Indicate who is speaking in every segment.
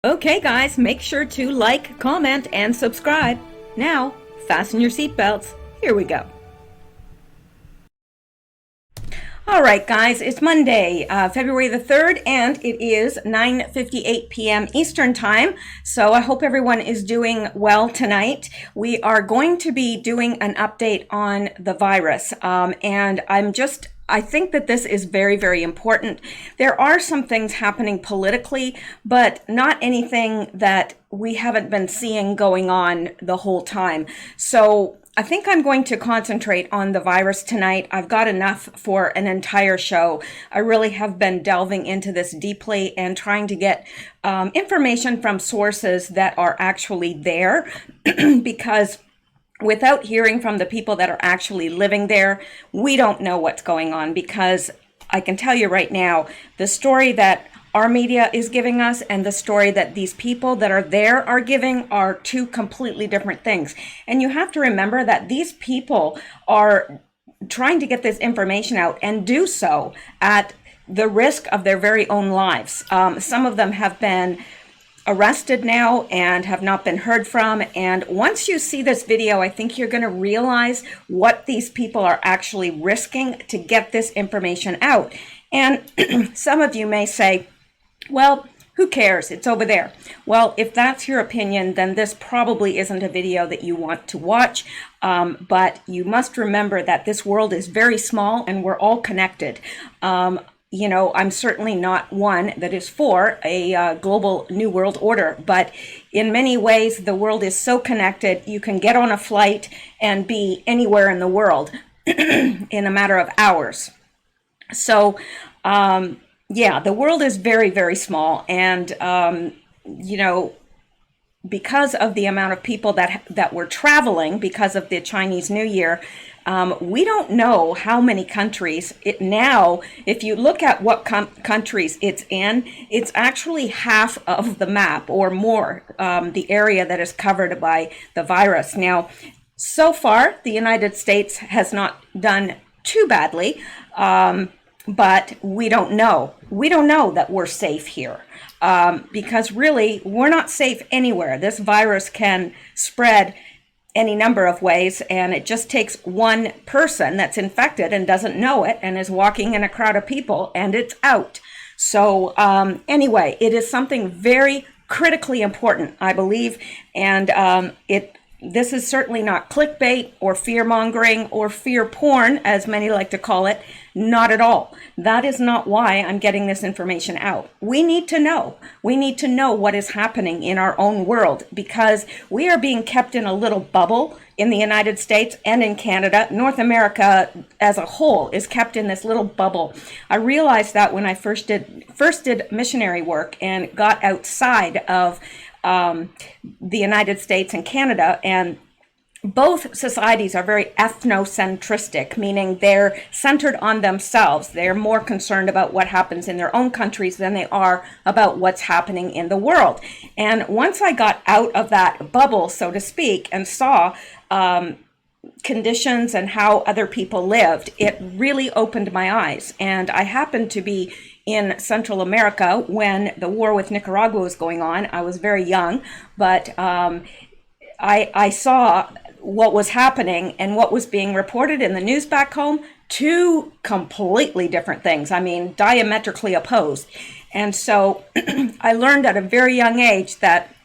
Speaker 1: Okay guys, make sure to like, comment, and subscribe. Now, fasten your seatbelts. Here we go. All right guys, it's Monday, February the 3rd, and it is 9:58 p.m. Eastern Time. So I hope everyone is doing well tonight. We are going to be doing an update on the virus, and I think that this is very, very important. There are some things happening politically, but not anything that we haven't been seeing going on the whole time. So I think I'm going to concentrate on the virus tonight. I've got enough for an entire show. I really have been delving into this deeply and trying to get information from sources that are actually there because without hearing from the people that are actually living there, we don't know what's going on, because I can tell you right now, the story that our media is giving us and the story that these people that are there are giving are two completely different things. And you have to remember that these people are trying to get this information out and do so at the risk of their very own lives. Some of them have been arrested now and have not been heard from. And once you see this video, I think you're going to realize what these people are actually risking to get this information out. And some of you may say, well, who cares? It's over there. Well, if that's your opinion, then this probably isn't a video that you want to watch. But you must remember that this world is very small and we're all connected. You know, I'm certainly not one that is for a global new world order, but in many ways, the world is so connected, you can get on a flight and be anywhere in the world in a matter of hours. So, yeah, the world is very, very small. And, you know, because of the amount of people that were traveling because of the Chinese New Year, we don't know how many countries now, if you look at what countries it's in, it's actually half of the map or more, the area that is covered by the virus. Now, so far, the United States has not done too badly, but we don't know. We don't know that we're safe here. Because really, we're not safe anywhere. This virus can spread any number of ways, and it just takes one person that's infected and doesn't know it and is walking in a crowd of people and it's out. So anyway, it is something very critically important, I believe, and this is certainly not clickbait or fear-mongering or fear porn, as many like to call it. Not at all. That is not why I'm getting this information out. We need to know. We need to know what is happening in our own world, because we are being kept in a little bubble in the United States and in Canada. North America as a whole is kept in this little bubble. I realized that when I first did missionary work and got outside of the United States and Canada, and both societies are very ethnocentristic, meaning they're centered on themselves. They're more concerned about what happens in their own countries than they are about what's happening in the world. And once I got out of that bubble, so to speak, and saw conditions and how other people lived, it really opened my eyes. And I happened to be in Central America when the war with Nicaragua was going on. I was very young, but I saw what was happening and what was being reported in the news back home, two completely different things. I mean, diametrically opposed. And so I learned at a very young age that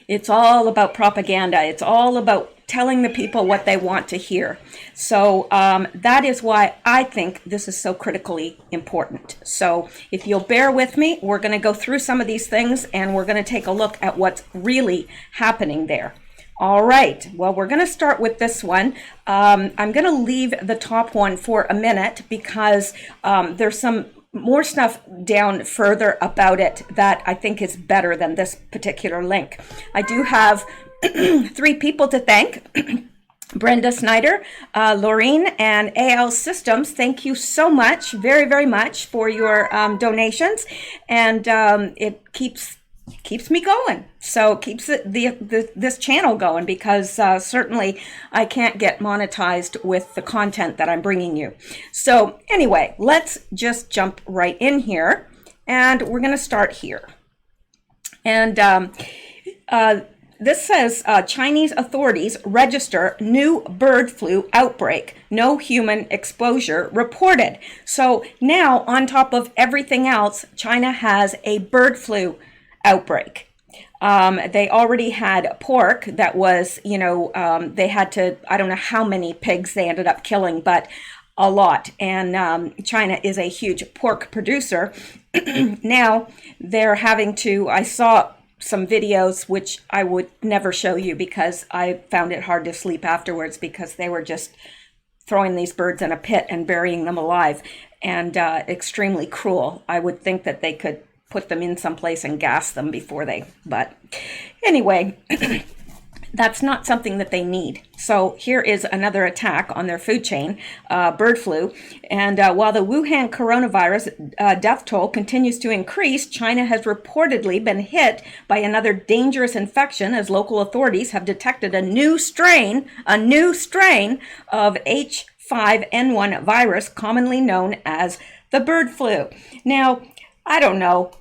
Speaker 1: it's all about propaganda. It's all about telling the people what they want to hear. So that is why I think this is so critically important. So if you'll bear with me, we're going to go through some of these things and we're going to take a look at what's really happening there. All right, well, we're going to start with this one. I'm going to leave the top one for a minute because there's some more stuff down further about it that I think is better than this particular link. I do have 3 people to thank. Brenda Snyder, Laureen, and AL Systems, thank you so much, very, very much for your donations. And it keeps me going. So keeps this channel going, because certainly I can't get monetized with the content that I'm bringing you. So anyway, let's just jump right in here, and we're going to start here. And this says Chinese authorities register new bird flu outbreak. No human exposure reported. So now, on top of everything else, China has a bird flu outbreak. They already had pork that was, they had to, I don't know how many pigs they ended up killing, but a lot. And China is a huge pork producer. Now they're having to, I saw some videos which I would never show you because I found it hard to sleep afterwards, because they were just throwing these birds in a pit and burying them alive, and extremely cruel. I would think that they could put them in someplace and gas them before but anyway, that's not something that they need. So here is another attack on their food chain, bird flu. And while the Wuhan coronavirus death toll continues to increase, China has reportedly been hit by another dangerous infection, as local authorities have detected a new strain of H5N1 virus, commonly known as the bird flu. Now, I don't know.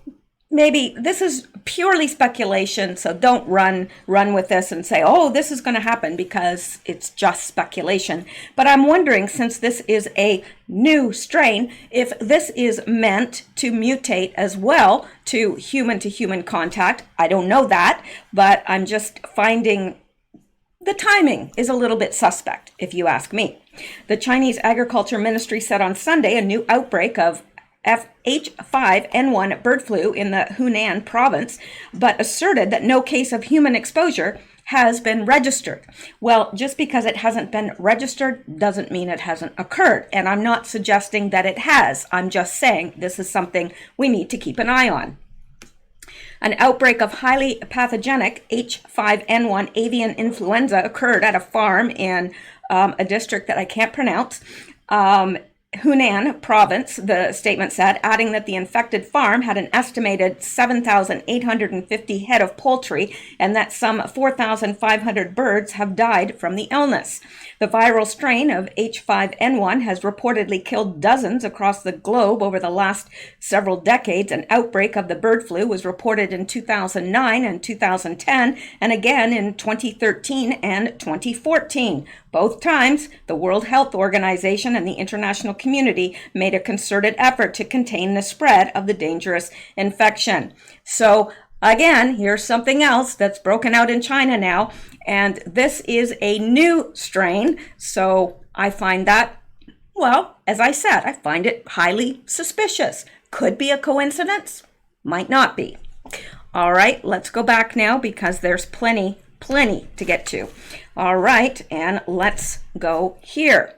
Speaker 1: Maybe this is purely speculation, so don't run with this and say, oh, this is going to happen, because it's just speculation. But I'm wondering, since this is a new strain, if this is meant to mutate as well to human contact. I don't know that, but I'm just finding the timing is a little bit suspect, if you ask me. The Chinese Agriculture Ministry said on Sunday a new outbreak of H5N1 bird flu in the Hunan province, but asserted that no case of human exposure has been registered. Well, just because it hasn't been registered doesn't mean it hasn't occurred. And I'm not suggesting that it has. I'm just saying this is something we need to keep an eye on. An outbreak of highly pathogenic H5N1 avian influenza occurred at a farm in a district that I can't pronounce. Hunan province, the statement said, adding that the infected farm had an estimated 7,850 head of poultry and that some 4,500 birds have died from the illness. The viral strain of H5N1 has reportedly killed dozens across the globe over the last several decades. An outbreak of the bird flu was reported in 2009 and 2010, and again in 2013 and 2014. Both times, the World Health Organization and the international community made a concerted effort to contain the spread of the dangerous infection. So again, here's something else that's broken out in China now, and this is a new strain. So I find that, well, as I said, I find it highly suspicious. Could be a coincidence, might not be. All right, let's go back now because there's plenty to get to. All right, and let's go here.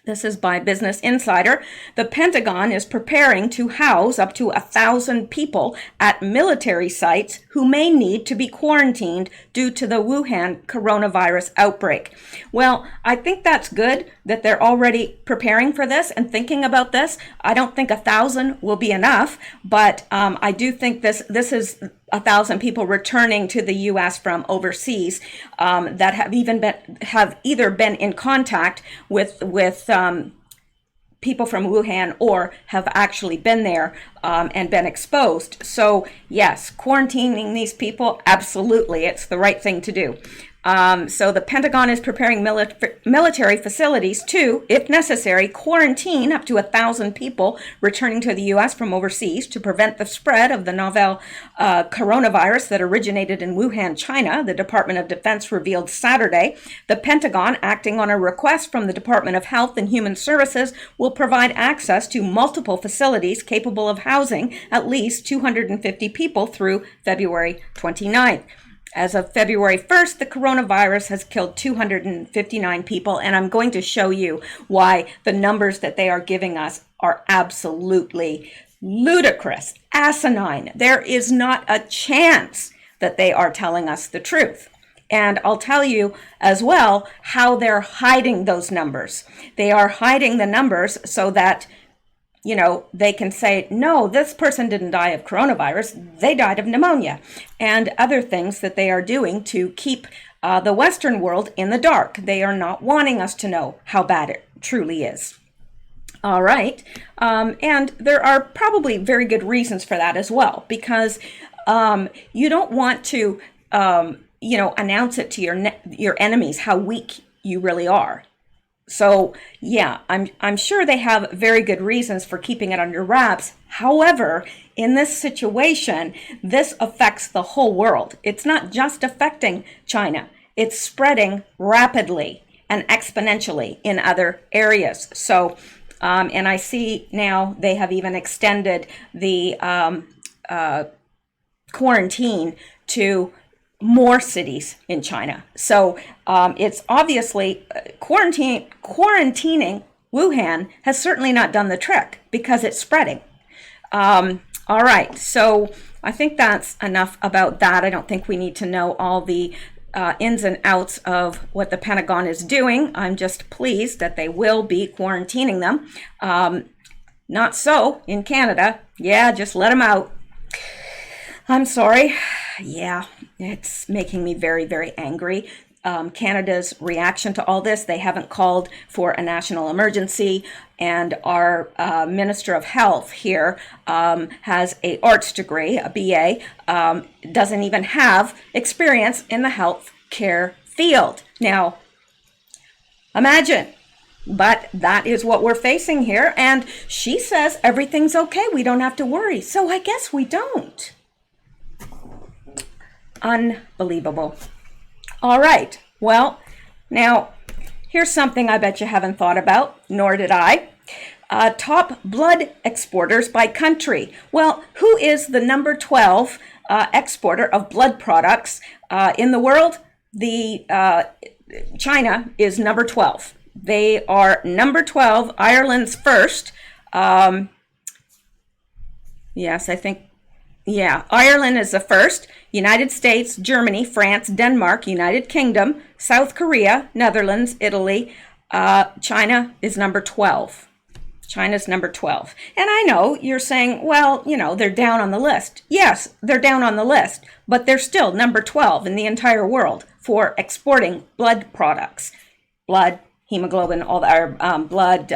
Speaker 1: This is by Business Insider. The Pentagon is preparing to house up to 1,000 people at military sites who may need to be quarantined due to the Wuhan coronavirus outbreak. Well, I think that's good that they're already preparing for this and thinking about this. I don't think 1,000 will be enough, but I do think this is 1,000 people returning to the U.S. from overseas that have either been in contact with people from Wuhan or have actually been there and been exposed. So yes, quarantining these people, absolutely, it's the right thing to do. So the Pentagon is preparing military facilities to, if necessary, quarantine up to 1,000 people returning to the U.S. from overseas to prevent the spread of the novel coronavirus that originated in Wuhan, China, the Department of Defense revealed Saturday. The Pentagon, acting on a request from the Department of Health and Human Services, will provide access to multiple facilities capable of housing at least 250 people through February 29th. As of February 1st, the coronavirus has killed 259 people, and I'm going to show you why the numbers that they are giving us are absolutely ludicrous, asinine. There is not a chance that they are telling us the truth. And I'll tell you as well how they're hiding those numbers. They are hiding the numbers so that they can say, no, this person didn't die of coronavirus. They died of pneumonia and other things that they are doing to keep the Western world in the dark. They are not wanting us to know how bad it truly is. All right. And there are probably very good reasons for that as well, because You don't want to, announce it to your enemies how weak you really are. So yeah, I'm sure they have very good reasons for keeping it under wraps. However, in this situation, this affects the whole world. It's not just affecting China. It's spreading rapidly and exponentially in other areas. So, and I see now they have even extended the quarantine to more cities in China. So it's obviously quarantining Wuhan has certainly not done the trick because it's spreading. All right, so I think that's enough about that. I don't think we need to know all the ins and outs of what the Pentagon is doing. I'm just pleased that they will be quarantining them. Not so in Canada. Yeah, just let them out. I'm sorry. Yeah, it's making me very, very angry. Canada's reaction to all this, they haven't called for a national emergency, and our Minister of Health here has a arts degree, a BA, doesn't even have experience in the health care field. Now, imagine, but that is what we're facing here, and she says everything's okay, we don't have to worry, so I guess we don't. Unbelievable. All right. Well, now here's something I bet you haven't thought about, nor did I. Top blood exporters by country. Well, who is the number 12 exporter of blood products in the world? China is number 12. They are number 12. Ireland's first. Yes, I think. Yeah, Ireland is the first. United States, Germany, France, Denmark, United Kingdom, South Korea, Netherlands, Italy. China is number 12. China's number 12. And I know you're saying, well, they're down on the list. Yes, they're down on the list, but they're still number 12 in the entire world for exporting blood products. Blood, hemoglobin, all our blood,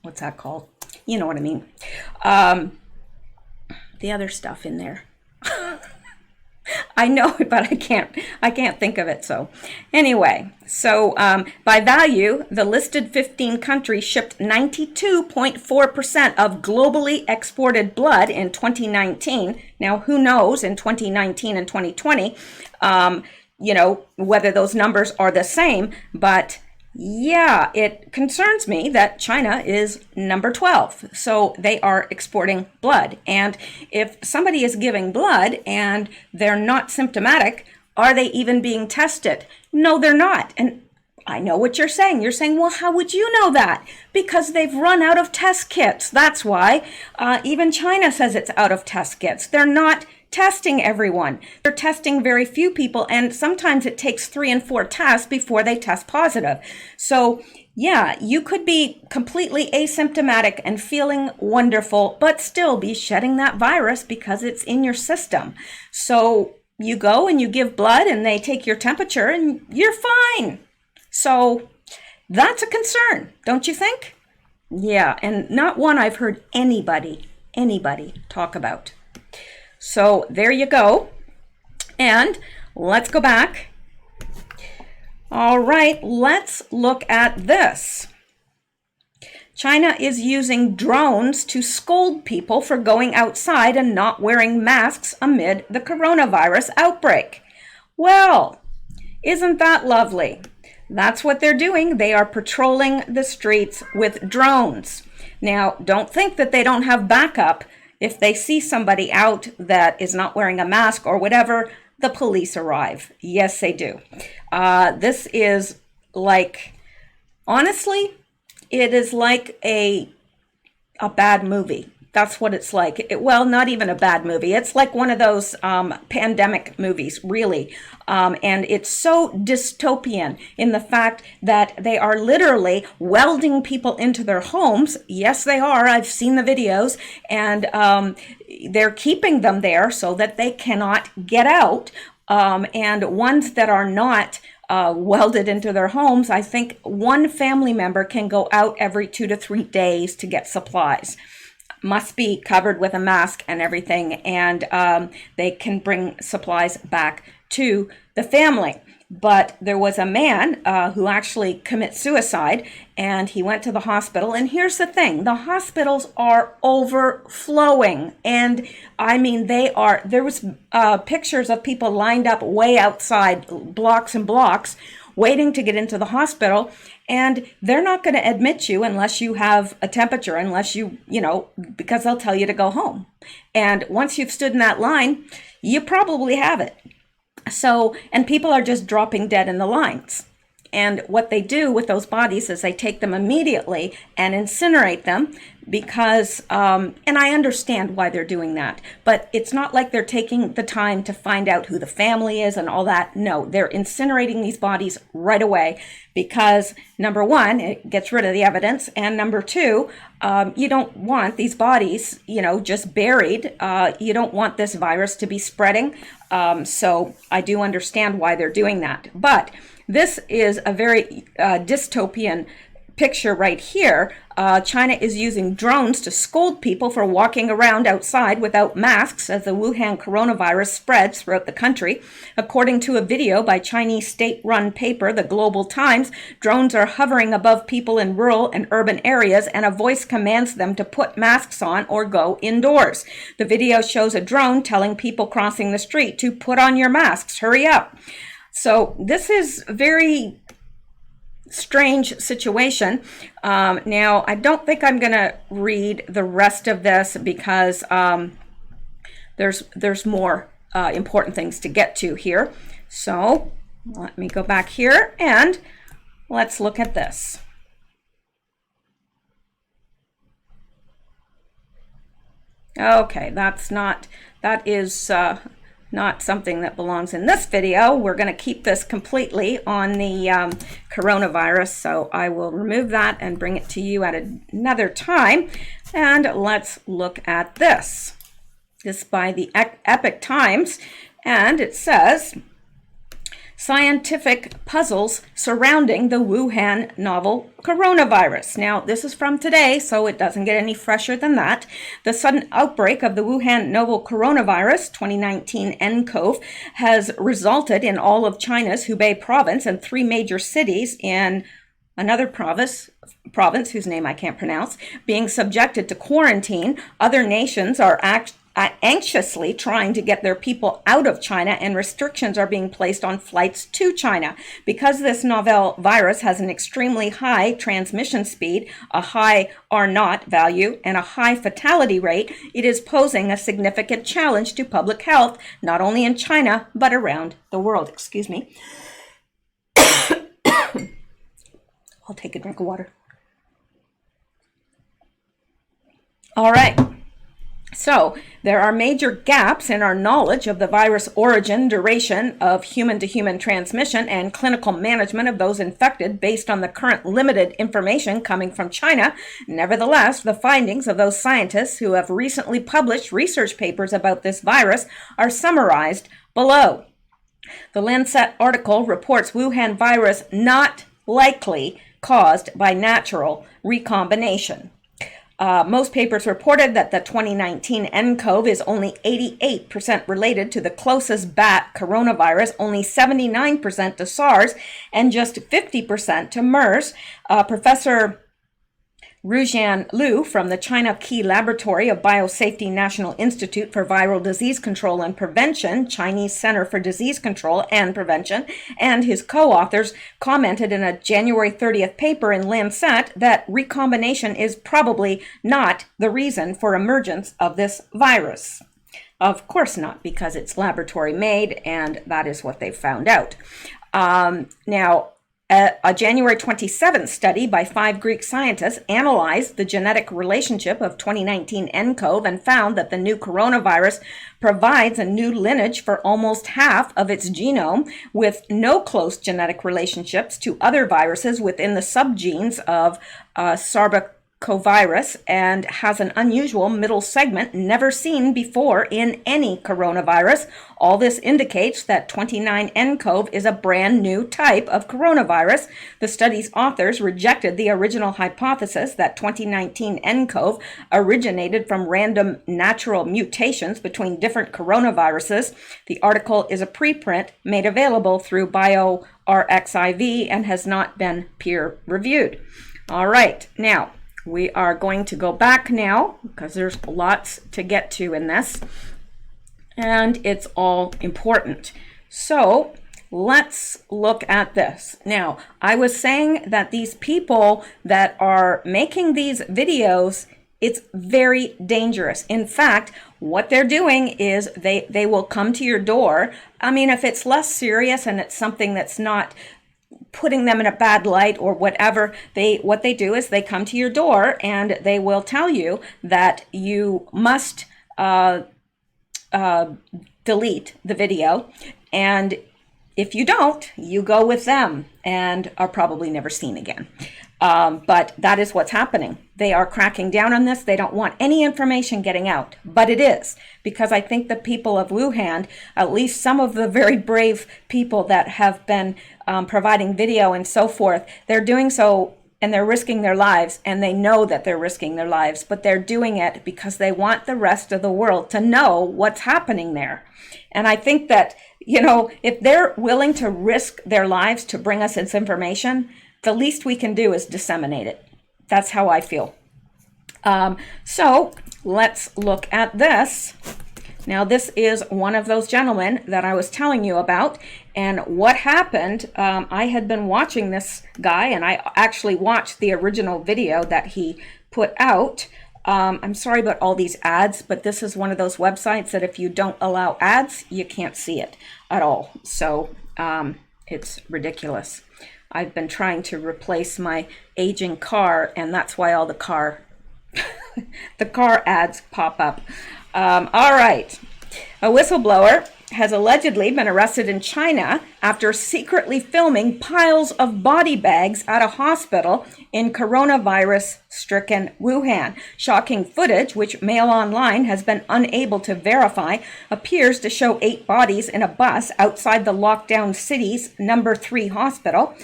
Speaker 1: what's that called? You know what I mean. The other stuff in there. I know it, but I can't think of it. So anyway, by value, the listed 15 countries shipped 92.4% of globally exported blood in 2019. Now, who knows in 2019 and 2020, whether those numbers are the same, but yeah, it concerns me that China is number 12. So they are exporting blood. And if somebody is giving blood and they're not symptomatic, are they even being tested? No, they're not. And I know what you're saying. You're saying, well, how would you know that? Because they've run out of test kits. That's why. Even China says it's out of test kits. They're not testing everyone. They're testing very few people, and sometimes it takes 3 and 4 tests before they test positive. So yeah, you could be completely asymptomatic and feeling wonderful, but still be shedding that virus because it's in your system. So you go and you give blood and they take your temperature and you're fine. So that's a concern, don't you think? Yeah, and not one I've heard anybody talk about. So there you go. And let's go back. All right, let's look at this. China is using drones to scold people for going outside and not wearing masks amid the coronavirus outbreak. Well, isn't that lovely? That's what they're doing. They are patrolling the streets with drones. Now, don't think that they don't have backup. If they see somebody out that is not wearing a mask or whatever, the police arrive. Yes, they do. This is like, honestly, it is like a bad movie. That's what it's like. Well, not even a bad movie. It's like one of those pandemic movies, really. And it's so dystopian in the fact that they are literally welding people into their homes. Yes, they are. I've seen the videos. And they're keeping them there so that they cannot get out. And ones that are not welded into their homes, I think one family member can go out every 2 to 3 days to get supplies. must be covered with a mask and everything, and they can bring supplies back to the family. But there was a man who actually commits suicide, and he went to the hospital. And here's the thing, the hospitals are overflowing. And I mean, there was pictures of people lined up way outside, blocks and blocks, waiting to get into the hospital. And they're not going to admit you unless you have a temperature, unless because they'll tell you to go home. And once you've stood in that line, you probably have it. So, and people are just dropping dead in the lines. And what they do with those bodies is they take them immediately and incinerate them because, and I understand why they're doing that, but it's not like they're taking the time to find out who the family is and all that. No, they're incinerating these bodies right away because, number one, it gets rid of the evidence, and number two, you don't want these bodies, just buried. You don't want this virus to be spreading. So I do understand why they're doing that. But this is a very dystopian picture right here. China is using drones to scold people for walking around outside without masks as the Wuhan coronavirus spreads throughout the country. According to a video by Chinese state-run paper, The Global Times, drones are hovering above people in rural and urban areas, and a voice commands them to put masks on or go indoors. The video shows a drone telling people crossing the street to put on your masks, hurry up. So this is very strange situation. Now, I don't think I'm going to read the rest of this because there's more important things to get to here. So let me go back here and let's look at this. Okay, that is not something that belongs in this video. We're going to keep this completely on the coronavirus, so I will remove that and bring it to you at another time. And let's look at this. This by the Epoch Times, and it says, scientific puzzles surrounding the Wuhan novel coronavirus. Now, this is from today, so it doesn't get any fresher than that. The sudden outbreak of the Wuhan novel coronavirus, 2019 nCoV, has resulted in all of China's Hubei province and 3 major cities in another province whose name I can't pronounce, being subjected to quarantine. Other nations are anxiously trying to get their people out of China, and restrictions are being placed on flights to China. Because this novel virus has an extremely high transmission speed, a high R0 value, and a high fatality rate, it is posing a significant challenge to public health, not only in China, but around the world. Excuse me. I'll take a drink of water. All right. So there are major gaps in our knowledge of the virus origin, duration of human-to-human transmission, and clinical management of those infected based on the current limited information coming from China. Nevertheless, the findings of those scientists who have recently published research papers about this virus are summarized below. The Lancet article reports Wuhan virus not likely caused by natural recombination. Most papers reported that the 2019 nCoV is only 88% related to the closest bat coronavirus, only 79% to SARS, and just 50% to MERS. Professor Rujian Liu from the China Key Laboratory of Biosafety National Institute for Viral Disease Control and Prevention, Chinese Center for Disease Control and Prevention, and his co-authors commented in a January 30th paper in Lancet that recombination is probably not the reason for emergence of this virus. Of course not, because it's laboratory made, and that is what they found out. Now, a January 27th study by 5 Greek scientists analyzed the genetic relationship of 2019 nCoV and found that the new coronavirus provides a new lineage for almost half of its genome, with no close genetic relationships to other viruses within the subgenes of virus and has an unusual middle segment never seen before in any coronavirus. All this indicates that 29nCoV is a brand new type of coronavirus. The study's authors rejected the original hypothesis that 2019 nCoV originated from random natural mutations between different coronaviruses. The article is a preprint made available through bioRxiv and has not been peer reviewed. All right, now we are going to go back now because there's lots to get to in this, and it's all important. So let's look at this. Now, I was saying that these people that are making these videos, it's very dangerous. In fact, what they're doing is they will come to your door. I mean, if it's less serious and it's something that's not putting them in a bad light or whatever, what they do is they come to your door and they will tell you that you must delete the video, and if you don't, you go with them and are probably never seen again. But that is what's happening. They are cracking down on this. They don't want any information getting out, but it is, because I think the people of Wuhan, at least some of the very brave people that have been providing video and so forth, they're doing so and they're risking their lives, and they know that they're risking their lives, but they're doing it because they want the rest of the world to know what's happening there. And I think that, you know, if they're willing to risk their lives to bring us this information, the least we can do is disseminate it. That's how I feel. So let's look at this. Now, this is one of those gentlemen that I was telling you about. And what happened, I had been watching this guy, and I actually watched the original video that he put out. I'm sorry about all these ads, but this is one of those websites that if you don't allow ads, you can't see it at all. So it's ridiculous. I've been trying to replace my aging car, and that's why all the car ads pop up. All right. A whistleblower has allegedly been arrested in China after secretly filming piles of body bags at a hospital in coronavirus-stricken Wuhan. Shocking footage, which Mail Online has been unable to verify, appears to show 8 bodies in a bus outside the lockdown city's number 3 hospital.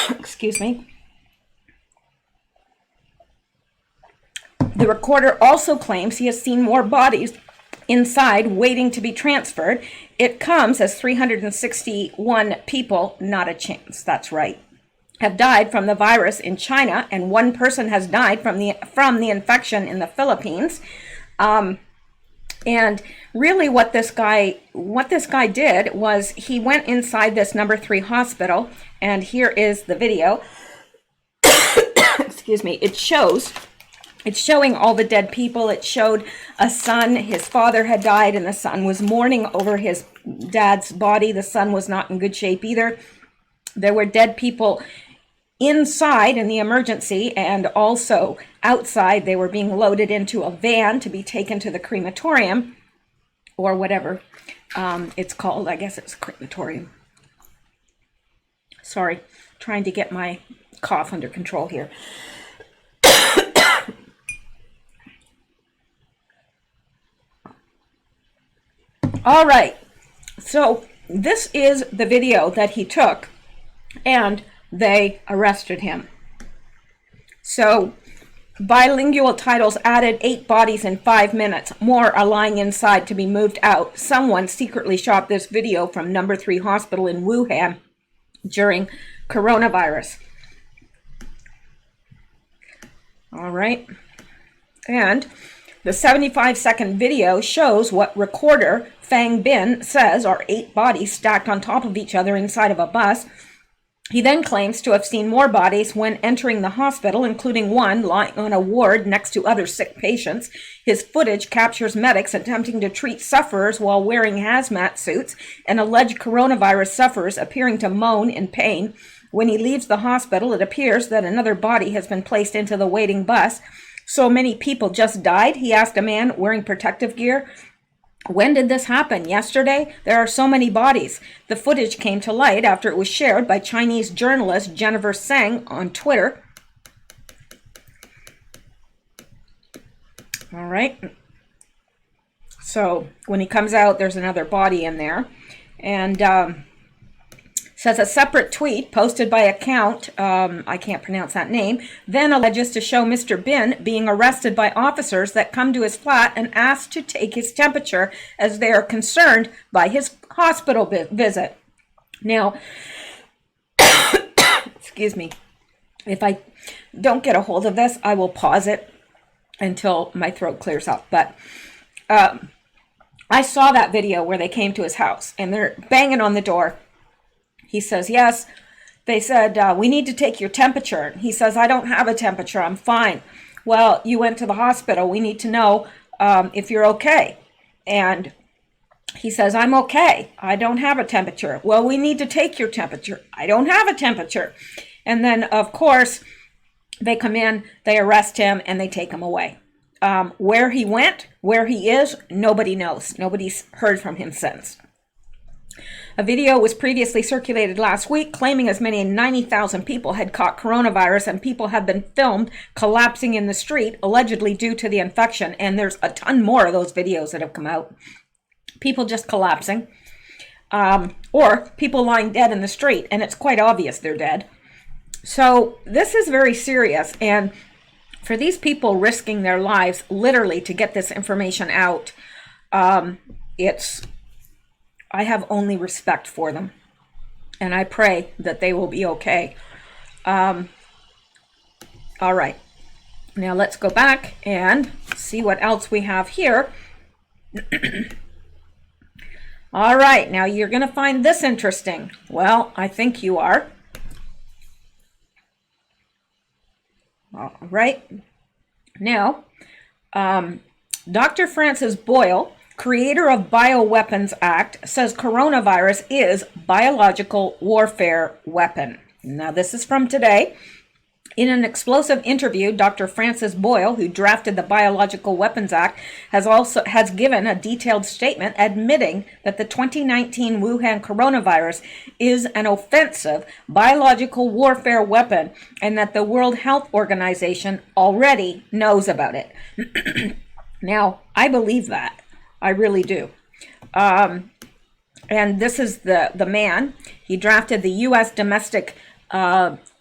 Speaker 1: Excuse me. The recorder also claims he has seen more bodies inside waiting to be transferred. It comes as 361 people, not a chance, that's right, have died from the virus in China, and 1 person has died from the infection in the Philippines. And really what this guy did was he went inside this number 3 hospital, and here is the video. Excuse me. It's showing all the dead people. It showed a son. His father had died, and the son was mourning over his dad's body. The son was not in good shape either. There were dead people inside in the emergency, and also outside. They were being loaded into a van to be taken to the crematorium, or whatever it's called. I guess it's crematorium. Sorry, trying to get my cough under control here. All right, so this is the video that he took, and they arrested him. So bilingual titles added 8 bodies in 5 minutes. More are lying inside to be moved out. Someone secretly shot this video from number 3 hospital in Wuhan during coronavirus. All right, and the 75-second video shows what recorder Fang Bin says are 8 bodies stacked on top of each other inside of a bus. He then claims to have seen more bodies when entering the hospital, including one lying on a ward next to other sick patients. His footage captures medics attempting to treat sufferers while wearing hazmat suits, and alleged coronavirus sufferers appearing to moan in pain. When he leaves the hospital, it appears that another body has been placed into the waiting bus. So many people just died, he asked a man wearing protective gear. When did this happen? Yesterday? There are so many bodies. The footage came to light after it was shared by Chinese journalist Jennifer Tseng on Twitter. All right. So when he comes out, there's another body in there. And says a separate tweet posted by account, I can't pronounce that name, then alleges to show Mr. Bin being arrested by officers that come to his flat and ask to take his temperature as they are concerned by his hospital visit. Now, excuse me, if I don't get a hold of this, I will pause it until my throat clears up. But I saw that video where they came to his house and they're banging on the door. He says, yes. They said, we need to take your temperature. He says, I don't have a temperature. I'm fine. Well, you went to the hospital. We need to know if you're okay. And he says, I'm okay. I don't have a temperature. Well, we need to take your temperature. I don't have a temperature. And then, of course, they come in, they arrest him, and they take him away. Where he went, where he is, nobody knows. Nobody's heard from him since. A video was previously circulated last week claiming as many as 90,000 people had caught coronavirus, and people have been filmed collapsing in the street, allegedly due to the infection. And there's a ton more of those videos that have come out. People just collapsing, or people lying dead in the street, and it's quite obvious they're dead. So this is very serious, and for these people risking their lives literally to get this information out, I have only respect for them, and I pray that they will be okay. All right, now let's go back and see what else we have here. All right, now you're going to find this interesting. Well, I think you are. All right, now, Dr. Francis Boyle, creator of Bioweapons Act, says coronavirus is biological warfare weapon. Now, this is from today. In an explosive interview, Dr. Francis Boyle, who drafted the Biological Weapons Act, has given a detailed statement admitting that the 2019 Wuhan coronavirus is an offensive biological warfare weapon and that the World Health Organization already knows about it. Now, I believe that. I really do. And this is the man. He drafted the U.S. domestic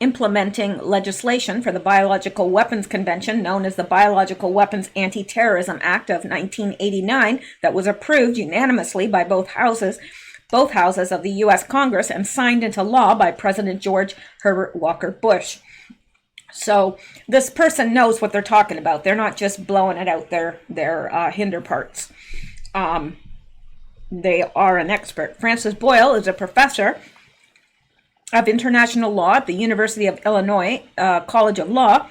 Speaker 1: implementing legislation for the Biological Weapons Convention, known as the Biological Weapons Anti-Terrorism Act of 1989, that was approved unanimously by both houses of the U.S. Congress and signed into law by President George Herbert Walker Bush. So this person knows what they're talking about. They're not just blowing it out their hinder parts. They are an expert. Francis Boyle is a professor of international law at the University of Illinois College of Law.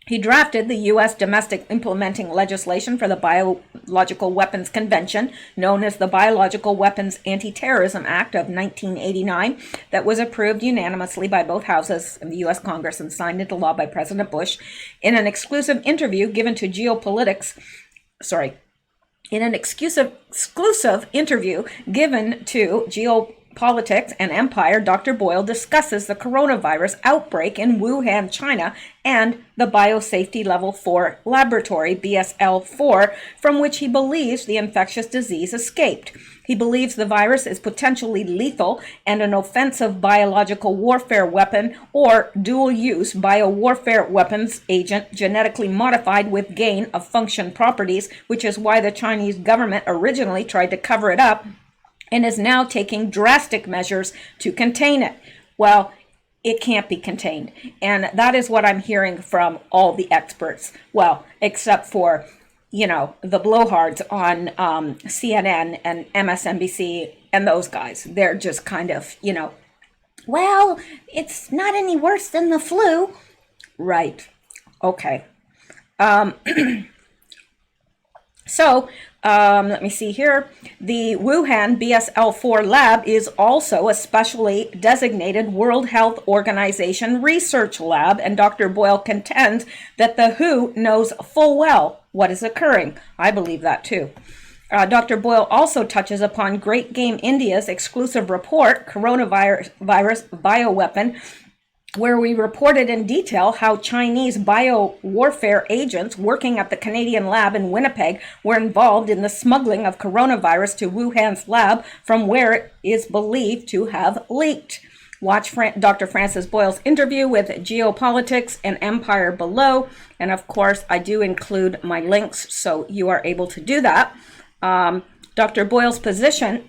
Speaker 1: He drafted the U.S. domestic implementing legislation for the Biological Weapons Convention, known as the Biological Weapons Anti-Terrorism Act of 1989, that was approved unanimously by both houses of the U.S. Congress and signed into law by President Bush. In an exclusive interview given to exclusive interview given to Geopolitics and Empire, Dr. Boyle discusses the coronavirus outbreak in Wuhan, China, and the Biosafety Level 4 laboratory, BSL-4, from which he believes the infectious disease escaped. He believes the virus is potentially lethal and an offensive biological warfare weapon or dual-use biowarfare weapons agent genetically modified with gain-of-function properties, which is why the Chinese government originally tried to cover it up and is now taking drastic measures to contain it. Well, it can't be contained. And that is what I'm hearing from all the experts. Well, except for, the blowhards on CNN and MSNBC and those guys. They're just kind of, well, it's not any worse than the flu. Right. Okay. So, let me see here. The Wuhan BSL-4 lab is also a specially designated World Health Organization research lab, and Dr. Boyle contends that the WHO knows full well what is occurring. I believe that too. Dr. Boyle also touches upon Great Game India's exclusive report, Coronavirus Bioweapon, where we reported in detail how Chinese biowarfare agents working at the Canadian lab in Winnipeg were involved in the smuggling of coronavirus to Wuhan's lab from where it is believed to have leaked. Watch Dr. Francis Boyle's interview with Geopolitics and Empire below. And of course, I do include my links, so you are able to do that. Dr. Boyle's position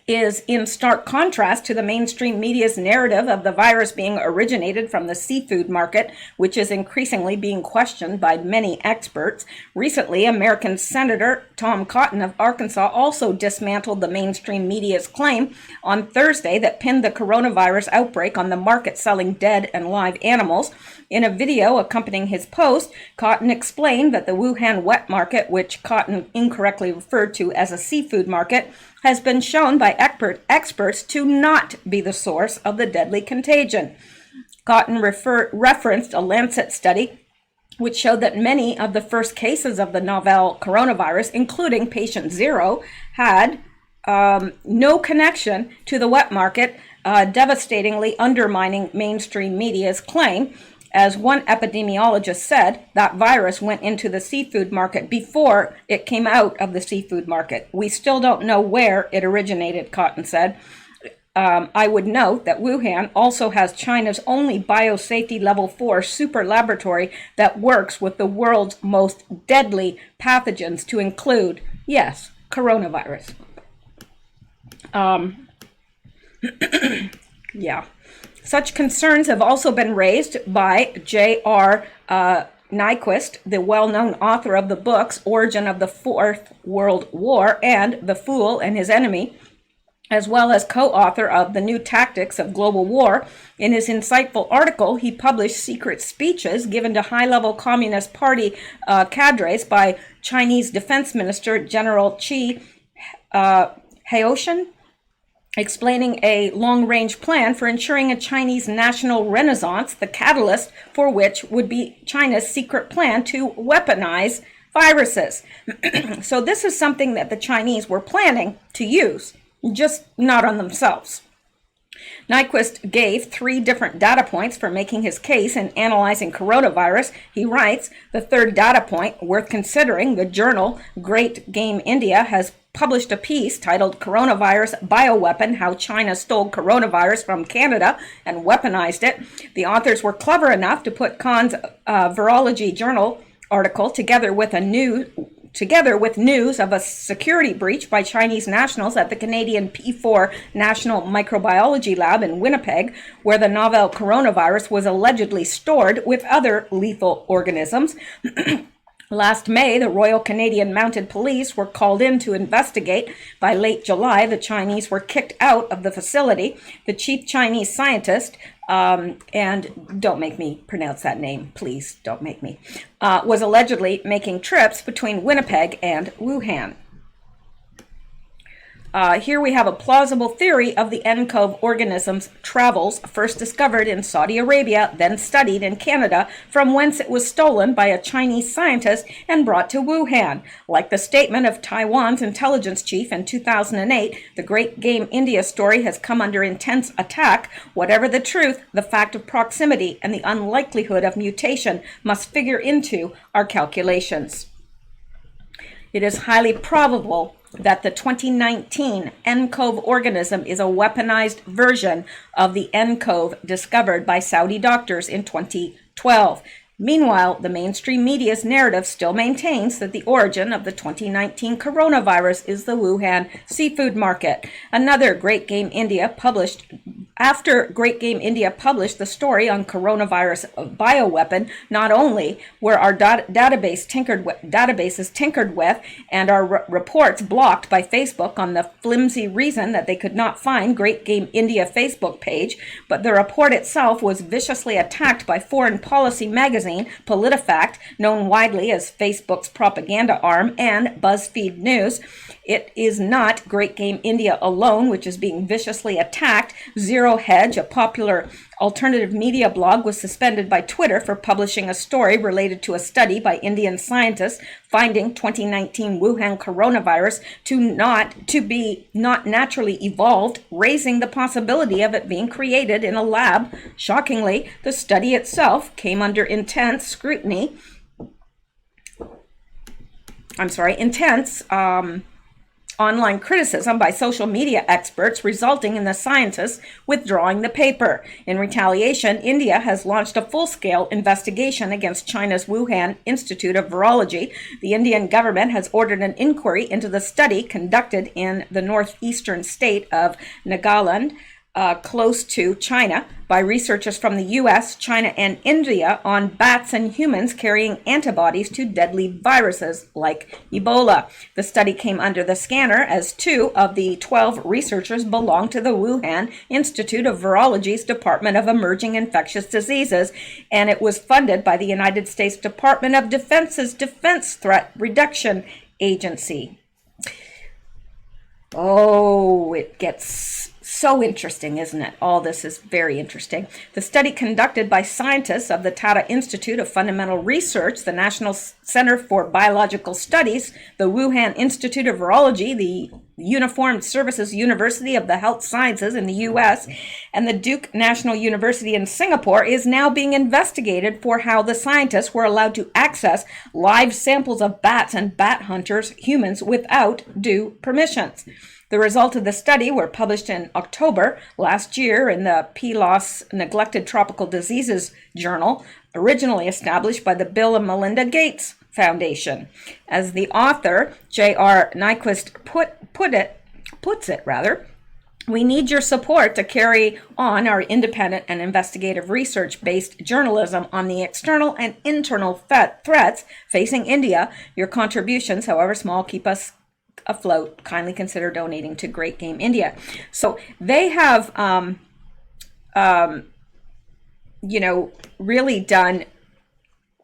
Speaker 1: is in stark contrast to the mainstream media's narrative of the virus being originated from the seafood market, which is increasingly being questioned by many experts. Recently, American Senator Tom Cotton of Arkansas also dismantled the mainstream media's claim on Thursday that pinned the coronavirus outbreak on the market selling dead and live animals. In a video accompanying his post, Cotton explained that the Wuhan wet market, which Cotton incorrectly referred to as a seafood market, has been shown by experts to not be the source of the deadly contagion. Cotton referenced a Lancet study which showed that many of the first cases of the novel coronavirus, including patient 0, had no connection to the wet market, devastatingly undermining mainstream media's claim. As one epidemiologist said, that virus went into the seafood market before it came out of the seafood market. We still don't know where it originated, Cotton said. I would note that Wuhan also has China's only biosafety level 4 super laboratory that works with the world's most deadly pathogens, to include, yes, coronavirus. Yeah. Such concerns have also been raised by J.R. Nyquist, the well-known author of the books Origin of the Fourth World War and The Fool and His Enemy, as well as co-author of The New Tactics of Global War. In his insightful article, he published secret speeches given to high-level Communist Party cadres by Chinese Defense Minister General Qi Haoshan, explaining a long-range plan for ensuring a Chinese national renaissance, the catalyst for which would be China's secret plan to weaponize viruses. So this is something that the Chinese were planning to use, just not on themselves. Nyquist gave 3 different data points for making his case in analyzing coronavirus. He writes, the third data point, worth considering, the journal Great Game India has published a piece titled Coronavirus Bioweapon, How China Stole Coronavirus from Canada and Weaponized It. The authors were clever enough to put Khan's Virology Journal article together with news of a security breach by Chinese nationals at the Canadian P4 National Microbiology Lab in Winnipeg, where the novel coronavirus was allegedly stored with other lethal organisms. Last May, the Royal Canadian Mounted Police were called in to investigate. By late July, the Chinese were kicked out of the facility. The chief Chinese scientist, and don't make me pronounce that name, please don't make me, was allegedly making trips between Winnipeg and Wuhan. Here we have a plausible theory of the nCoV organism's travels, first discovered in Saudi Arabia, then studied in Canada, from whence it was stolen by a Chinese scientist and brought to Wuhan. Like the statement of Taiwan's intelligence chief in 2008, the Great Game India story has come under intense attack. Whatever the truth, the fact of proximity and the unlikelihood of mutation must figure into our calculations. It is highly probable that the 2019 nCoV organism is a weaponized version of the nCoV discovered by Saudi doctors in 2012. Meanwhile, the mainstream media's narrative still maintains that the origin of the 2019 coronavirus is the Wuhan seafood market. After Great Game India published the story on coronavirus bioweapon, not only were our databases tinkered with and our reports blocked by Facebook on the flimsy reason that they could not find Great Game India Facebook page, but the report itself was viciously attacked by Foreign Policy magazine, PolitiFact, known widely as Facebook's propaganda arm, and BuzzFeed News. It is not Great Game India alone which is being viciously attacked. Zero Hedge, a popular alternative media blog, was suspended by Twitter for publishing a story related to a study by Indian scientists finding 2019 Wuhan coronavirus to be not naturally evolved, raising the possibility of it being created in a lab. Shockingly, the study itself came under intense online criticism by social media experts, resulting in the scientists withdrawing the paper. In retaliation, India has launched a full-scale investigation against China's Wuhan Institute of Virology. The Indian government has ordered an inquiry into the study conducted in the northeastern state of Nagaland, close to China, by researchers from the US, China, and India on bats and humans carrying antibodies to deadly viruses like Ebola. The study came under the scanner as 2 of the 12 researchers belong to the Wuhan Institute of Virology's Department of Emerging Infectious Diseases, and it was funded by the United States Department of Defense's Defense Threat Reduction Agency. Oh, it gets so interesting, isn't it? All this is very interesting. The study conducted by scientists of the Tata Institute of Fundamental Research, the National Center for Biological Studies, the Wuhan Institute of Virology, the Uniformed Services University of the Health Sciences in the US, and the Duke National University in Singapore, is now being investigated for how the scientists were allowed to access live samples of bats and bat hunters, humans, without due permissions. The results of the study were published in October last year in the PLOS Neglected Tropical Diseases Journal, originally established by the Bill and Melinda Gates Foundation. As the author, J.R. Nyquist puts it, we need your support to carry on our independent and investigative research-based journalism on the external and internal threats facing India. Your contributions, however small, keep us afloat. Kindly consider donating to Great Game India. So they have, really done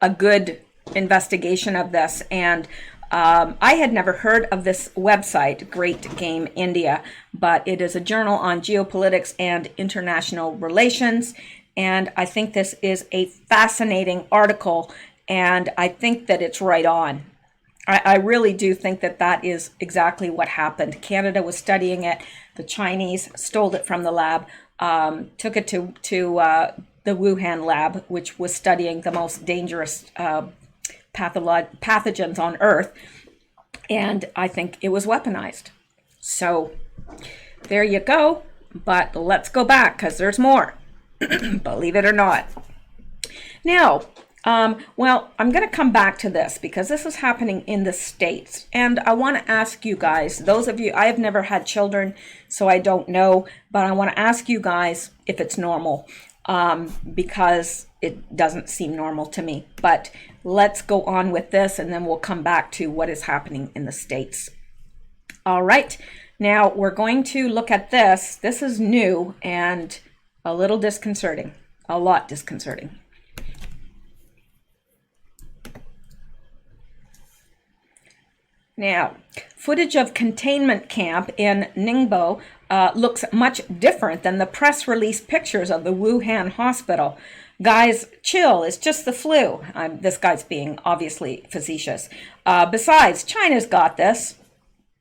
Speaker 1: a good investigation of this. And I had never heard of this website, Great Game India, but it is a journal on geopolitics and international relations. And I think this is a fascinating article, and I think that it's right on. I really do think that that is exactly what happened. Canada was studying it. The Chinese stole it from the lab, took it to the Wuhan lab, which was studying the most dangerous pathogens on Earth. And I think it was weaponized. So there you go. But let's go back because there's more, believe it or not. Now, well, I'm going to come back to this because this is happening in the States. And I want to ask you guys, those of you, I have never had children, so I don't know, but I want to ask you guys if it's normal, because it doesn't seem normal to me. But let's go on with this, and then we'll come back to what is happening in the States. All right. Now, we're going to look at this. This is new and a little disconcerting, a lot disconcerting. Now, footage of containment camp in Ningbo looks much different than the press release pictures of the Wuhan hospital. Guys, chill, it's just the flu. This guy's being obviously facetious. Besides, China's got this.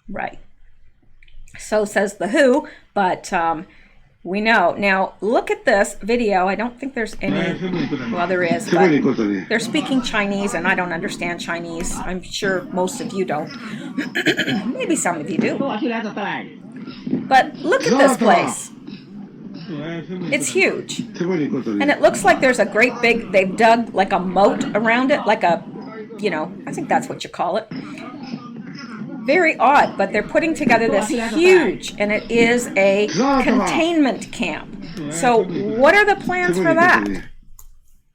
Speaker 1: Right. So says the WHO, but we know. Now, look at this video. I don't think there's any, well, there is, but they're speaking Chinese, and I don't understand Chinese. I'm sure most of you don't. Maybe some of you do. But look at this place. It's huge. And it looks like there's a great big, they've dug like a moat around it, like a, I think that's what you call it. Very odd, but they're putting together this huge, and it is a containment camp. So what are the plans for that?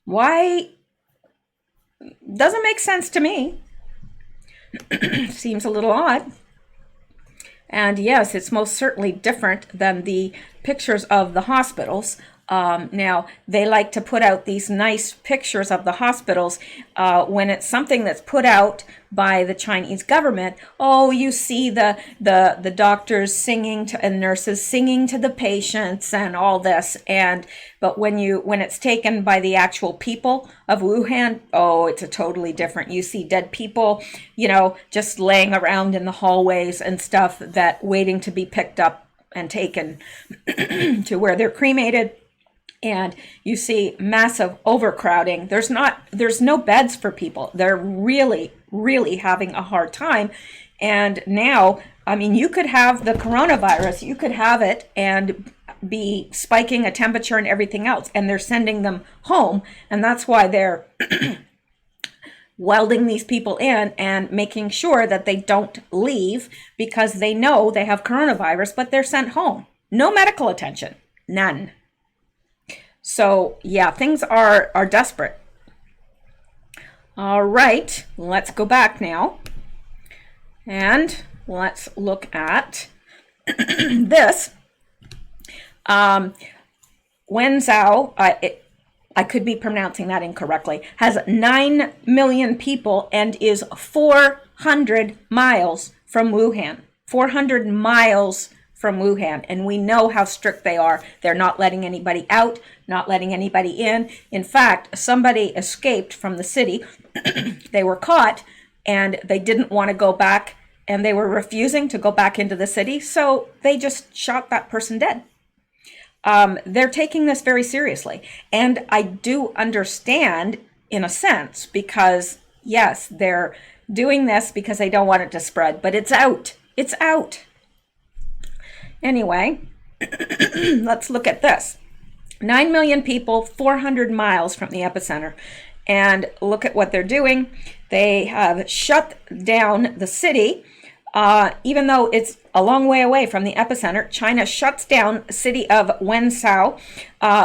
Speaker 1: Why? Doesn't make sense to me. Seems a little odd. And yes, it's most certainly different than the pictures of the hospitals. Now, they like to put out these nice pictures of the hospitals when it's something that's put out by the Chinese government. Oh, you see the doctors singing to, and nurses singing to the patients and all this. But when it's taken by the actual people of Wuhan, oh, it's a totally different. You see dead people, just laying around in the hallways and stuff, that waiting to be picked up and taken to where they're cremated. And you see massive overcrowding. There's no beds for people. They're really, really having a hard time. And now, I mean, you could have the coronavirus, you could have it and be spiking a temperature and everything else, and they're sending them home. And that's why they're welding these people in and making sure that they don't leave, because they know they have coronavirus, but they're sent home. No medical attention, none. So yeah, things are desperate. All right, let's go back now and let's look at this. Wenzhou, I could be pronouncing that incorrectly, has 9 million people and is 400 miles from Wuhan. 400 miles from Wuhan, and we know how strict they are. They're not letting anybody out, not letting anybody in. In fact, somebody escaped from the city. They were caught and they didn't want to go back, and they were refusing to go back into the city, so they just shot that person dead. They're taking this very seriously, and I do understand in a sense, because yes, they're doing this because they don't want it to spread, but it's out. It's out. Anyway, let's look at this. 9 million people, 400 miles from the epicenter. And look at what they're doing. They have shut down the city, even though it's a long way away from the epicenter. China shuts down the city of Wenzhou,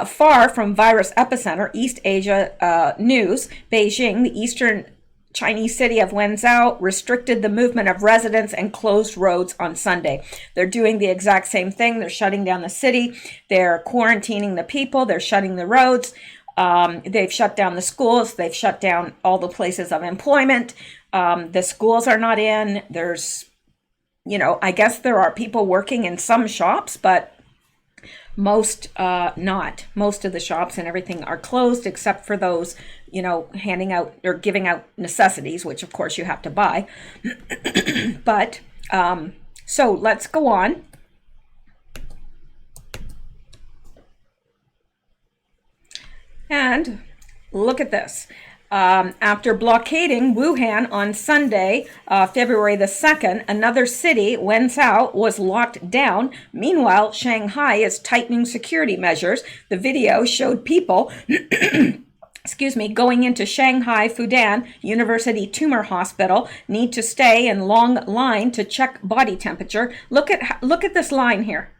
Speaker 1: far from virus epicenter. East Asia News, Beijing, the eastern Chinese city of Wenzhou, restricted the movement of residents and closed roads on Sunday. They're doing the exact same thing. They're shutting down the city. They're quarantining the people. They're shutting the roads. They've shut down the schools. They've shut down all the places of employment. The schools are not in. There's, I guess there are people working in some shops, but most not. Most of the shops and everything are closed, except for those, handing out or giving out necessities, which of course you have to buy. But so let's go on. And look at this. After blockading Wuhan on Sunday, February the 2nd, another city, Wenzhou, was locked down. Meanwhile, Shanghai is tightening security measures. The video showed people going into Shanghai Fudan University Tumor Hospital need to stay in long line to check body temperature. Look at this line here.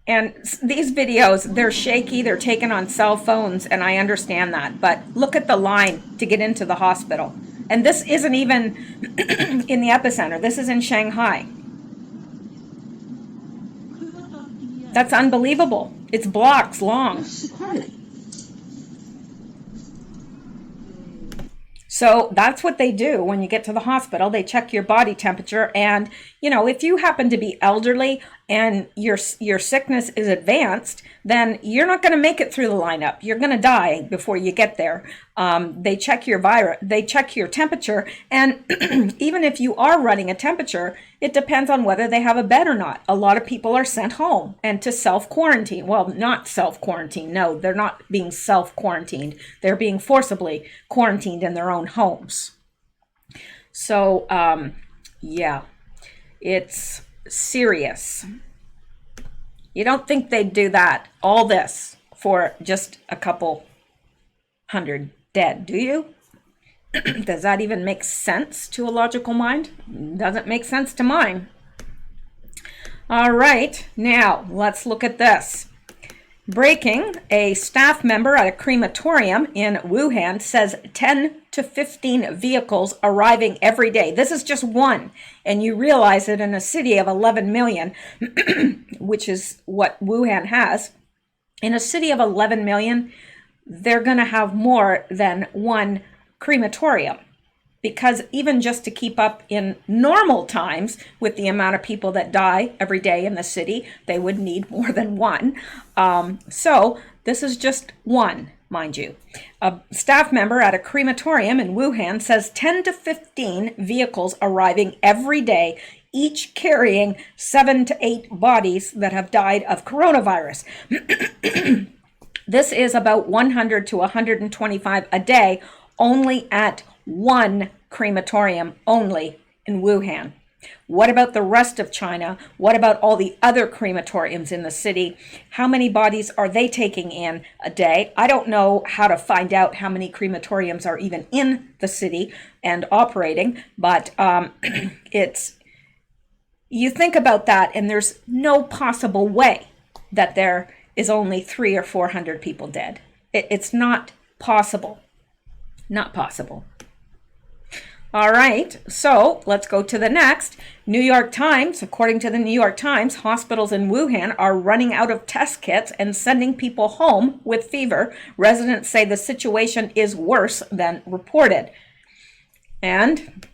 Speaker 1: And these videos, they're shaky, they're taken on cell phones, and I understand that. But look at the line to get into the hospital. And this isn't even in the epicenter. This is in Shanghai. That's unbelievable. It's blocks long. So that's what they do when you get to the hospital. They check your body temperature. And, if you happen to be elderly and your sickness is advanced, then you're not going to make it through the lineup. You're going to die before you get there. They check your they check your temperature. And even if you are running a temperature, it depends on whether they have a bed or not. A lot of people are sent home and to self-quarantine. Well, not self-quarantine. No, they're not being self-quarantined. They're being forcibly quarantined in their own homes. So, yeah, it's serious. You don't think they'd do that, all this, for just a couple hundred dead, do you? Does that even make sense to a logical mind? Doesn't make sense to mine. All right, now let's look at this. Breaking, a staff member at a crematorium in Wuhan says 10 to 15 vehicles arriving every day. This is just one. And you realize that in a city of 11 million, which is what Wuhan has, In a city of 11 million, they're going to have more than one crematorium, because even just to keep up in normal times with the amount of people that die every day in the city, they would need more than one. So this is just one, mind you. A staff member at a crematorium in Wuhan says 10 to 15 vehicles arriving every day, each carrying 7 to 8 bodies that have died of coronavirus. This is about 100 to 125 a day only at one crematorium only in Wuhan. What about the rest of China? What about all the other crematoriums in the city? How many bodies are they taking in a day? I don't know how to find out how many crematoriums are even in the city and operating, but you think about that, and there's no possible way that there is only 300 or 400 people dead. It's not possible. Not possible. All right, so let's go to the next. New York Times. According to the New York Times, hospitals in Wuhan are running out of test kits and sending people home with fever. Residents say the situation is worse than reported. And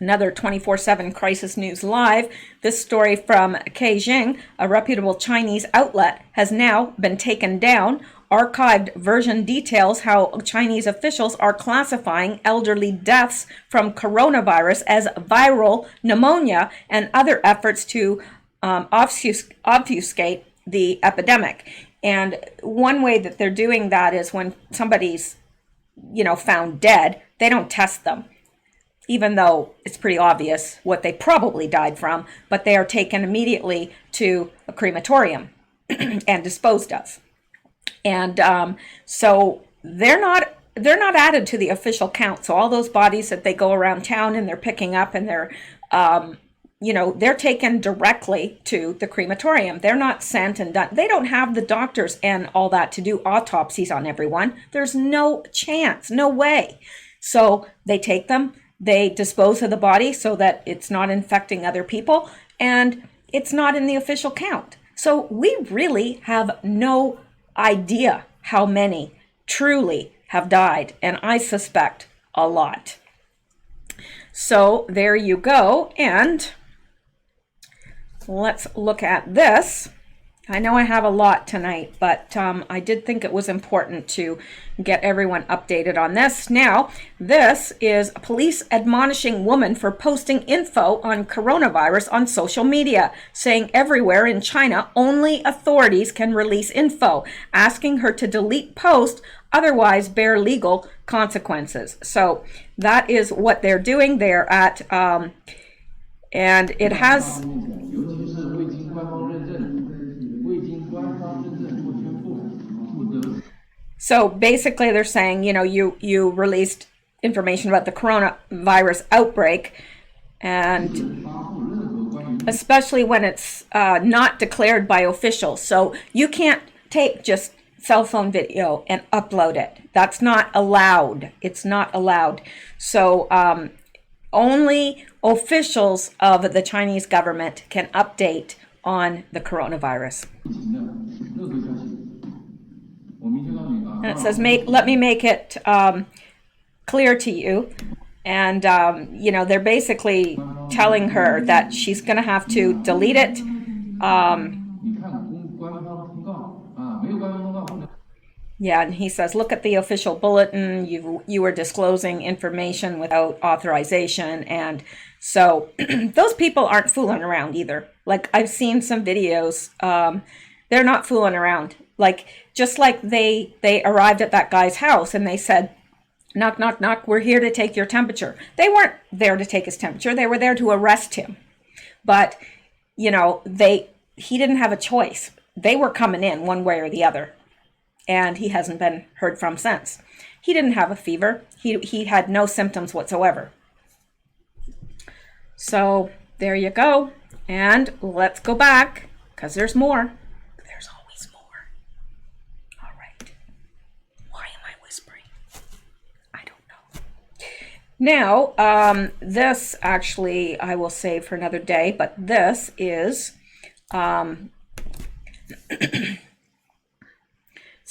Speaker 1: another 24/7 Crisis News Live. This story from Beijing, a reputable Chinese outlet, has now been taken down. Archived version details how Chinese officials are classifying elderly deaths from coronavirus as viral pneumonia and other efforts to obfuscate the epidemic. And one way that they're doing that is when somebody's, found dead, they don't test them, even though it's pretty obvious what they probably died from, but they are taken immediately to a crematorium and disposed of. And so they're not added to the official count. So all those bodies that they go around town and they're picking up, and they're they're taken directly to the crematorium. They're not sent and done. They don't have the doctors and all that to do autopsies on everyone. There's no chance, no way. So they take them, they dispose of the body so that it's not infecting other people, and it's not in the official count. So we really have no idea how many truly have died, and I suspect a lot. So there you go, and let's look at this. I know I have a lot tonight, but I did think it was important to get everyone updated on this. Now, this is police admonishing woman for posting info on coronavirus on social media, saying everywhere in China only authorities can release info, asking her to delete post, otherwise bear legal consequences. So that is what they're doing. They're at, and it has... So basically they're saying, you released information about the coronavirus outbreak, and especially when it's not declared by officials. So you can't take just cell phone video and upload it. That's not allowed. It's not allowed. So only officials of the Chinese government can update on the coronavirus. And it says, let me make it clear to you. And, they're basically telling her that she's going to have to delete it. Yeah, and he says, look at the official bulletin. You were disclosing information without authorization. And so those people aren't fooling around either. Like, I've seen some videos. They're not fooling around. Just like they arrived at that guy's house and they said, knock, knock, knock, we're here to take your temperature. They weren't there to take his temperature. They were there to arrest him. But, he didn't have a choice. They were coming in one way or the other. And he hasn't been heard from since. He didn't have a fever. He had no symptoms whatsoever. So there you go. And let's go back, because there's more. There's always more. All right. Why am I whispering? I don't know. Now, this actually I will save for another day, but this is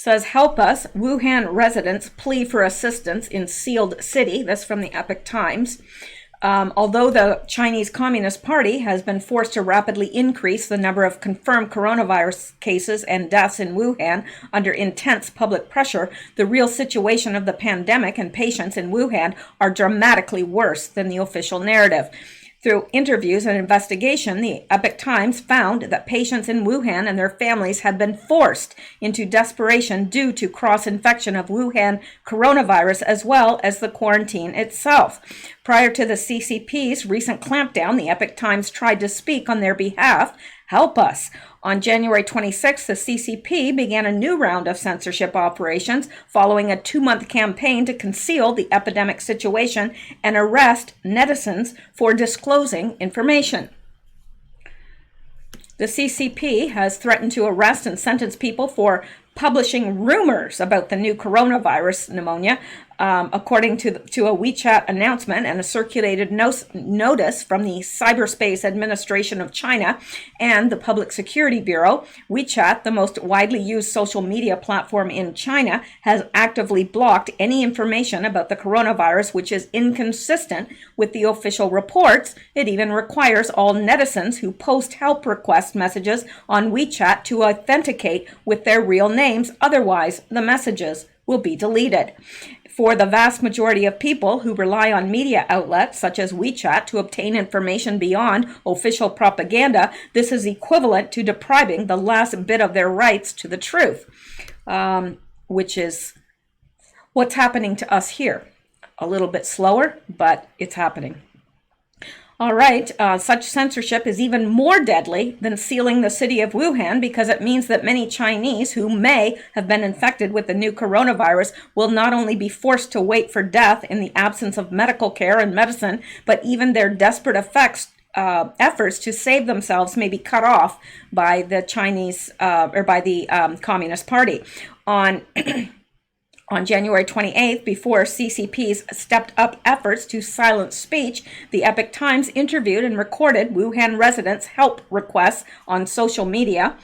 Speaker 1: says, help us, Wuhan residents plea for assistance in sealed city. That's from the Epoch Times. Although the Chinese Communist Party has been forced to rapidly increase the number of confirmed coronavirus cases and deaths in Wuhan under intense public pressure, the real situation of the pandemic and patients in Wuhan are dramatically worse than the official narrative. Through interviews and investigation, the Epoch Times found that patients in Wuhan and their families had been forced into desperation due to cross-infection of Wuhan coronavirus as well as the quarantine itself. Prior to the CCP's recent clampdown, the Epoch Times tried to speak on their behalf. Help us. On January 26th, the CCP began a new round of censorship operations following a 2-month campaign to conceal the epidemic situation and arrest netizens for disclosing information. The CCP has threatened to arrest and sentence people for publishing rumors about the new coronavirus pneumonia, according to a WeChat announcement and a circulated notice from the Cyberspace Administration of China and the Public Security Bureau. WeChat, the most widely used social media platform in China, has actively blocked any information about the coronavirus which is inconsistent with the official reports. It even requires all netizens who post help request messages on WeChat to authenticate with their real names, otherwise the messages will be deleted. For the vast majority of people who rely on media outlets such as WeChat to obtain information beyond official propaganda, this is equivalent to depriving the last bit of their rights to the truth, which is what's happening to us here. A little bit slower, but it's happening. All right, such censorship is even more deadly than sealing the city of Wuhan because it means that many Chinese who may have been infected with the new coronavirus will not only be forced to wait for death in the absence of medical care and medicine, but even their desperate efforts to save themselves may be cut off by the Chinese or by the Communist Party. On January 28th, before CCP's stepped-up efforts to silence speech, the Epoch Times interviewed and recorded Wuhan residents' help requests on social media.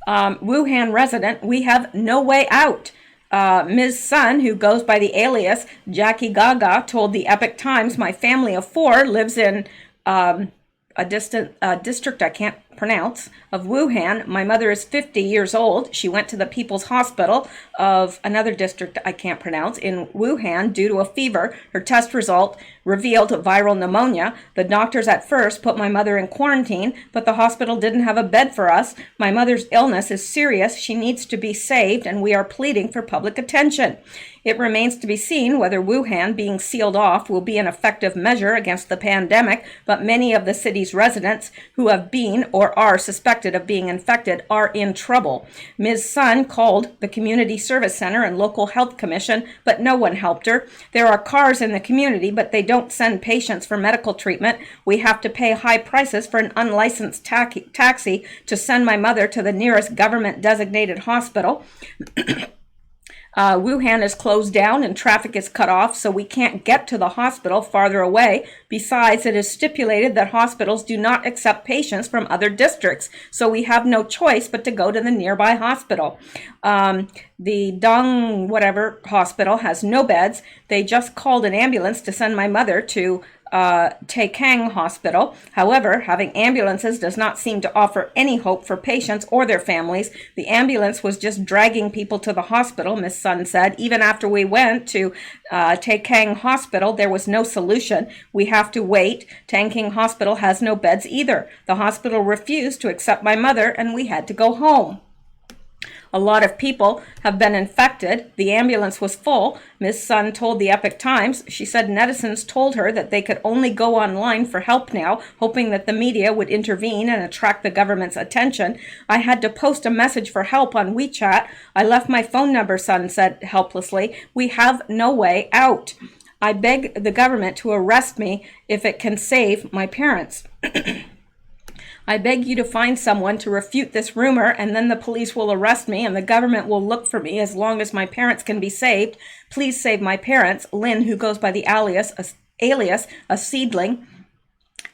Speaker 1: Wuhan resident, we have no way out. Ms. Sun, who goes by the alias Jackie Gaga, told the Epoch Times, my family of 4 lives in a district I can't pronounce of Wuhan. My mother is 50 years old. She went to the People's Hospital of another district I can't pronounce in Wuhan due to a fever. Her test result revealed viral pneumonia. The doctors at first put my mother in quarantine, but the hospital didn't have a bed for us. My mother's illness is serious. She needs to be saved, and we are pleading for public attention. It remains to be seen whether Wuhan being sealed off will be an effective measure against the pandemic, but many of the city's residents who have been or are suspected of being infected are in trouble. Ms. Sun called the Community Service Center and local health commission, but no one helped her. There are cars in the community, but they don't send patients for medical treatment. We have to pay high prices for an unlicensed taxi to send my mother to the nearest government-designated hospital. Wuhan is closed down and traffic is cut off, so we can't get to the hospital farther away. Besides, it is stipulated that hospitals do not accept patients from other districts, so we have no choice but to go to the nearby hospital. The Dong whatever hospital has no beds. They just called an ambulance to send my mother to Taikang Hospital. However, having ambulances does not seem to offer any hope for patients or their families. The ambulance was just dragging people to the hospital, Ms. Sun said. Even after we went to Taikang Hospital, there was no solution. We have to wait. Taikang Hospital has no beds either. The hospital refused to accept my mother, and we had to go home. A lot of people have been infected. The ambulance was full. Ms. Sun told the Epoch Times. She said netizens told her that they could only go online for help now, hoping that the media would intervene and attract the government's attention. I had to post a message for help on WeChat. I left my phone number, Sun said helplessly. We have no way out. I beg the government to arrest me if it can save my parents. I beg you to find someone to refute this rumor, and then the police will arrest me and the government will look for me as long as my parents can be saved. Please save my parents. Lynn, who goes by the alias, a seedling,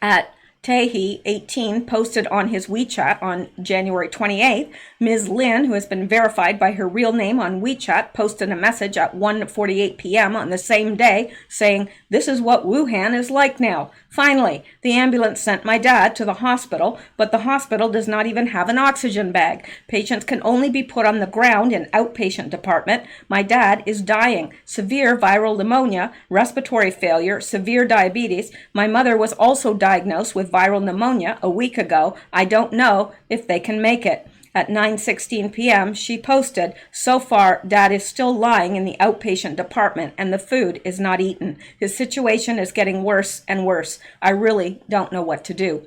Speaker 1: at Tahi, 18, posted on his WeChat on January 28th. Ms. Lin, who has been verified by her real name on WeChat, posted a message at 1:48 p.m. on the same day saying, "This is what Wuhan is like now. Finally, the ambulance sent my dad to the hospital, but the hospital does not even have an oxygen bag. Patients can only be put on the ground in outpatient department. My dad is dying. Severe viral pneumonia, respiratory failure, severe diabetes. My mother was also diagnosed with viral pneumonia a week ago. I don't know if they can make it." At 9:16 p.m., she posted, "So far, Dad is still lying in the outpatient department and the food is not eaten. His situation is getting worse and worse. I really don't know what to do."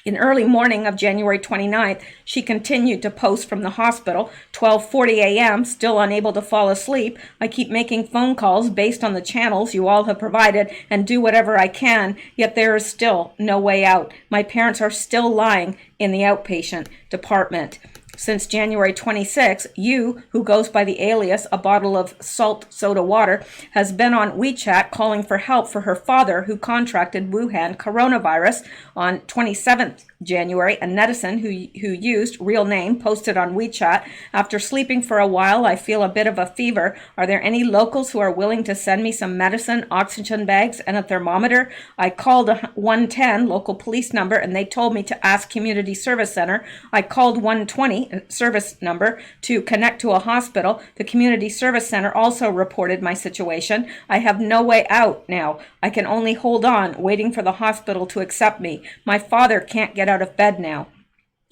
Speaker 1: In early morning of January 29th, she continued to post from the hospital. 12:40 a.m., still unable to fall asleep. "I keep making phone calls based on the channels you all have provided and do whatever I can, yet there is still no way out. My parents are still lying in the outpatient department." Since January 26, Yu, who goes by the alias A Bottle of Salt Soda Water, has been on WeChat calling for help for her father who contracted Wuhan coronavirus. On 27th January, a netizen who used real name posted on WeChat, "After sleeping for a while, I feel a bit of a fever. Are there any locals who are willing to send me some medicine, oxygen bags, and a thermometer? I called a 110 local police number and they told me to ask Community Service Center. I called 120 service number to connect to a hospital. The Community Service Center also reported my situation. I have no way out now. I can only hold on, waiting for the hospital to accept me. My father can't get out of bed now.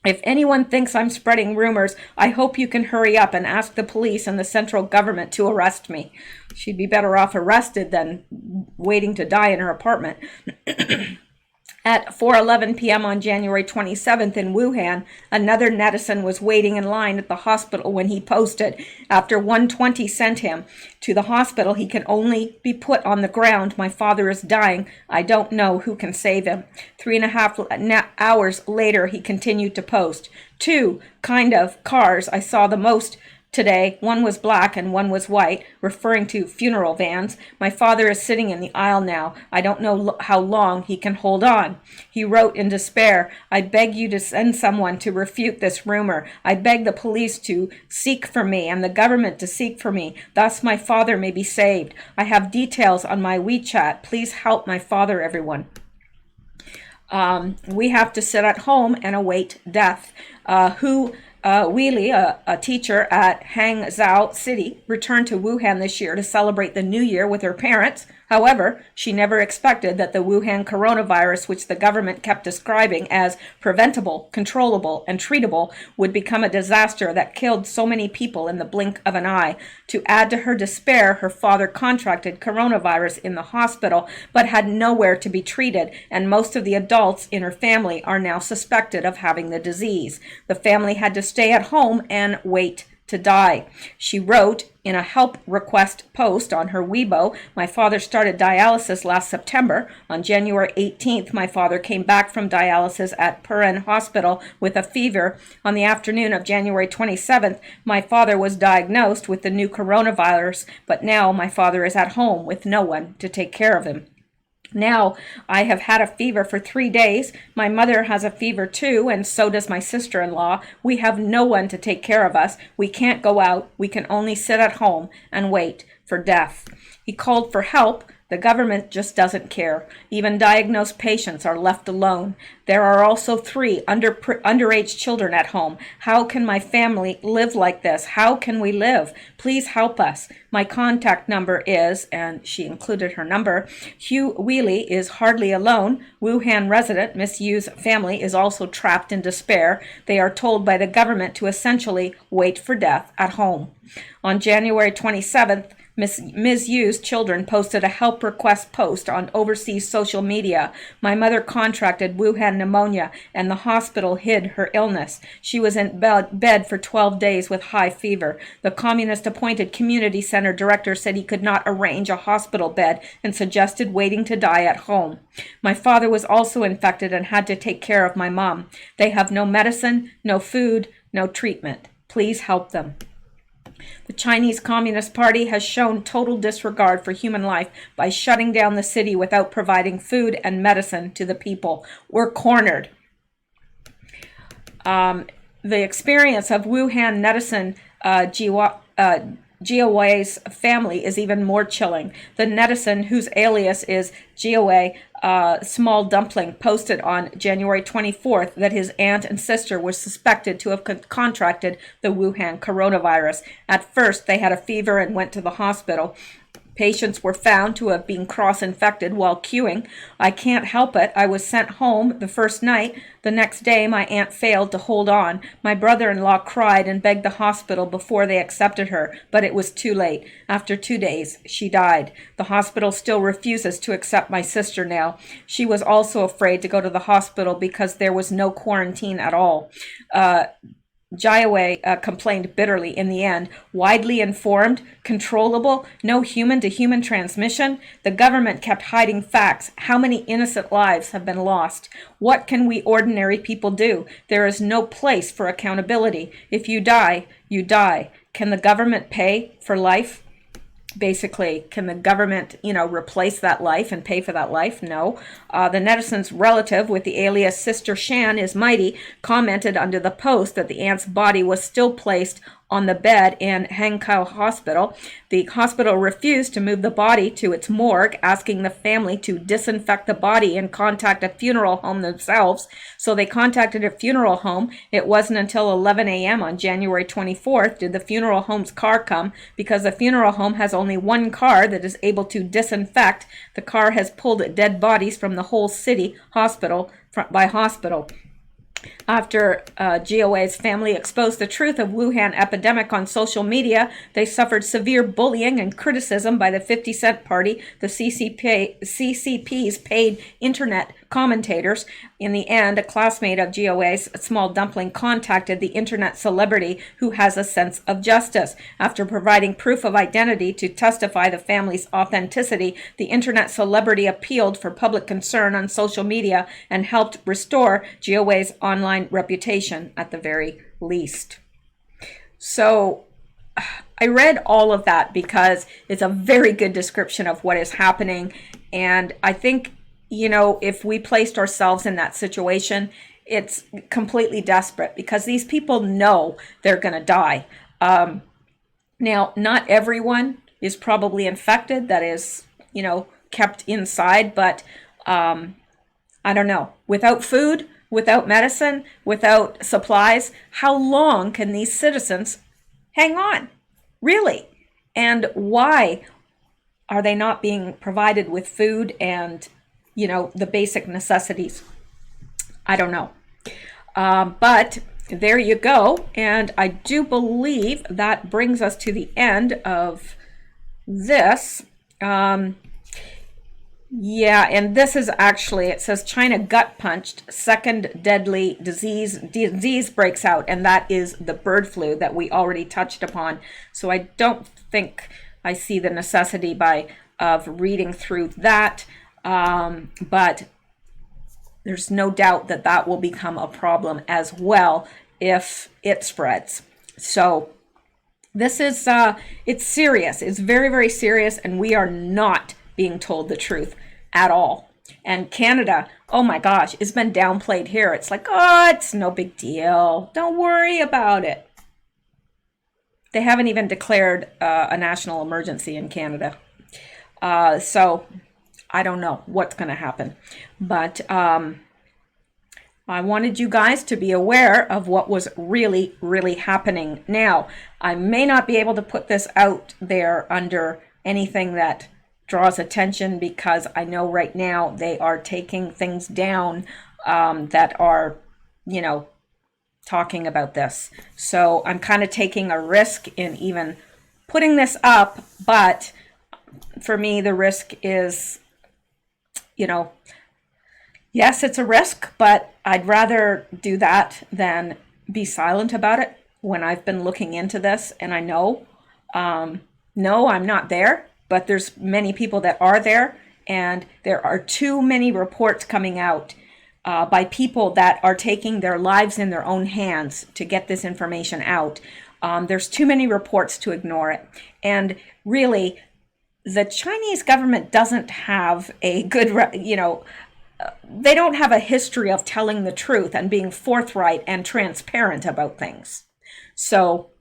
Speaker 1: If anyone thinks I'm spreading rumors, I hope you can hurry up and ask the police and the central government to arrest me." She'd be better off arrested than waiting to die in her apartment. At 4:11 p.m. on January 27th in Wuhan, another netizen was waiting in line at the hospital when he posted, "After 120 sent him to the hospital, he can only be put on the ground. My father is dying. I don't know who can save him." 3.5 hours later, he continued to post, "Two kind of cars I saw the most today. One was black and one was white," referring to funeral vans. "My father is sitting in the aisle now. I don't know how long he can hold on." He wrote in despair, "I beg you to send someone to refute this rumor. I beg the police to seek for me and the government to seek for me. Thus my father may be saved. I have details on my WeChat. Please help my father, everyone." We have to sit at home and await death. Weili, a teacher at Hangzhou City, returned to Wuhan this year to celebrate the new year with her parents. However, she never expected that the Wuhan coronavirus, which the government kept describing as preventable, controllable, and treatable, would become a disaster that killed so many people in the blink of an eye. To add to her despair, her father contracted coronavirus in the hospital, but had nowhere to be treated, and most of the adults in her family are now suspected of having the disease. The family had to stay at home and wait to die. She wrote in a help request post on her Weibo, "My father started dialysis last September. On January 18th, my father came back from dialysis at Puren Hospital with a fever. On the afternoon of January 27th, my father was diagnosed with the new coronavirus, but now my father is at home with no one to take care of him. Now, I have had a fever for 3 days. My mother has a fever too, and so does my sister-in-law. We have no one to take care of us. We can't go out. We can only sit at home and wait for death." He called for help. The government just doesn't care. Even diagnosed patients are left alone. There are also 3 underage children at home. How can my family live like this? How can we live? Please help us. My contact number is, and she included her number. Hugh Weili is hardly alone. Wuhan resident Miss Yu's family is also trapped in despair. They are told by the government to essentially wait for death at home. On January 27th, Ms. Yu's children posted a help request post on overseas social media. "My mother contracted Wuhan pneumonia and the hospital hid her illness. She was in bed for 12 days with high fever. The communist-appointed community center director said he could not arrange a hospital bed and suggested waiting to die at home. My father was also infected and had to take care of my mom. They have no medicine, no food, no treatment. Please help them." The Chinese Communist Party has shown total disregard for human life by shutting down the city without providing food and medicine to the people. We're cornered. The experience of Wuhan netizen Jiawei's family is even more chilling. The netizen, whose alias is Jiawei Small Dumpling, posted on January 24th that his aunt and sister were suspected to have contracted the Wuhan coronavirus. At first, they had a fever and went to the hospital. Patients were found to have been cross-infected while queuing. I can't help it. I was sent home the first night. The next day, my aunt failed to hold on. My brother-in-law cried and begged the hospital before they accepted her, but it was too late. After 2 days, she died. The hospital still refuses to accept my sister now. She was also afraid to go to the hospital because there was no quarantine at all. Jiawei complained bitterly in the end. Widely informed, controllable, no human-to-human transmission. The government kept hiding facts. How many innocent lives have been lost? What can we ordinary people do? There is no place for accountability. If you die, you die. Can the government pay for life? Basically, can the government, replace that life and pay for that life? No. The netizen's relative with the alias Sister Shan is Mighty commented under the post that the aunt's body was still placed on the bed in Hankou Hospital. The hospital refused to move the body to its morgue, asking the family to disinfect the body and contact a funeral home themselves. So they contacted a funeral home. It wasn't until 11 a.m. on January 24th did the funeral home's car come, because the funeral home has only one car that is able to disinfect. The car has pulled dead bodies from the whole city, hospital by hospital. After Jiawei's family exposed the truth of Wuhan epidemic on social media, they suffered severe bullying and criticism by the 50 Cent Party, the CCP's paid internet commentators. In the end, a classmate of Jiawei's Small Dumpling contacted the internet celebrity who has a sense of justice. After providing proof of identity to testify the family's authenticity, the internet celebrity appealed for public concern on social media and helped restore Jiawei's online reputation at the very least. So I read all of that because it's a very good description of what is happening. And I think, if we placed ourselves in that situation, it's completely desperate because these people know they're going to die. Now, not everyone is probably infected that is, kept inside, but I don't know. Without food, without medicine, without supplies, how long can these citizens hang on? Really? And why are they not being provided with food and, the basic necessities? I don't know. But there you go. And I do believe that brings us to the end of this. Yeah, and this is actually, it says China gut punched, second deadly disease breaks out, and that is the bird flu that we already touched upon. So I don't think I see the necessity of reading through that, but there's no doubt that will become a problem as well if it spreads. So this is, it's serious. It's very, very serious, and we are not being told the truth at all. And Canada, oh my gosh, it's been downplayed here. It's like, oh, it's no big deal. Don't worry about it. They haven't even declared a national emergency in Canada. So I don't know what's going to happen. But I wanted you guys to be aware of what was really, really happening. Now, I may not be able to put this out there under anything that draws attention, because I know right now they are taking things down that are, talking about this. So I'm kind of taking a risk in even putting this up, but for me, the risk is, yes, it's a risk, but I'd rather do that than be silent about it when I've been looking into this and I know, no, I'm not there. But there's many people that are there, and there are too many reports coming out by people that are taking their lives in their own hands to get this information out. There's too many reports to ignore it. And really, the Chinese government doesn't have a good, they don't have a history of telling the truth and being forthright and transparent about things. So,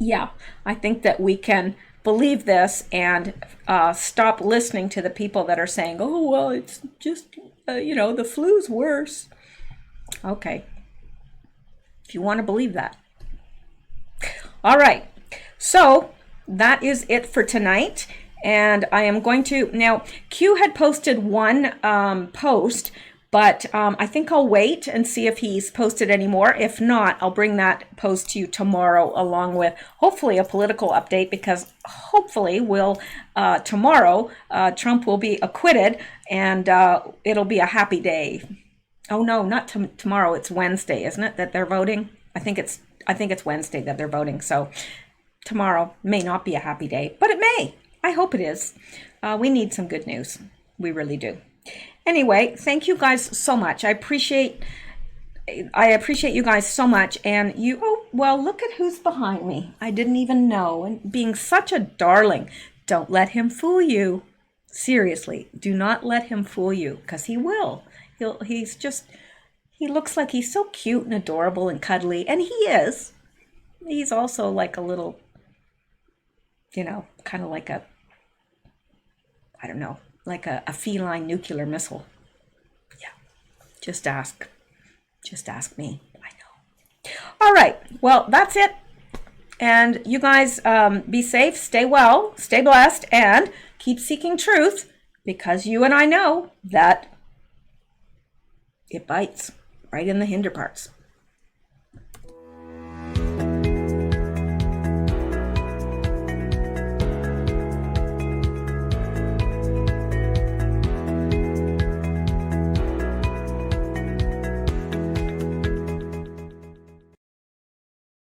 Speaker 1: yeah, I think that we can believe this and stop listening to the people that are saying, oh, well, it's just, the flu's worse. Okay. If you want to believe that. All right. So that is it for tonight. And I am going to, now, Q had posted one post, but I think I'll wait and see if he's posted any more. If not, I'll bring that post to you tomorrow, along with hopefully a political update, because hopefully tomorrow Trump will be acquitted, and it'll be a happy day. Oh no, not tomorrow. It's Wednesday, isn't it, that they're voting? I think it's Wednesday that they're voting. So tomorrow may not be a happy day, but it may. I hope it is. We need some good news. We really do. Anyway, thank you guys so much. I appreciate you guys so much. And oh, well, look at who's behind me. I didn't even know. And being such a darling. Don't let him fool you. Seriously, do not let him fool you, because he will. He looks like he's so cute and adorable and cuddly. And he is. He's also like a little, kind of like like a feline nuclear missile. Yeah, just ask me. I know. All right, well, that's it. And you guys be safe, stay well, stay blessed, and keep seeking truth, because you and I know that it bites right in the hinder parts.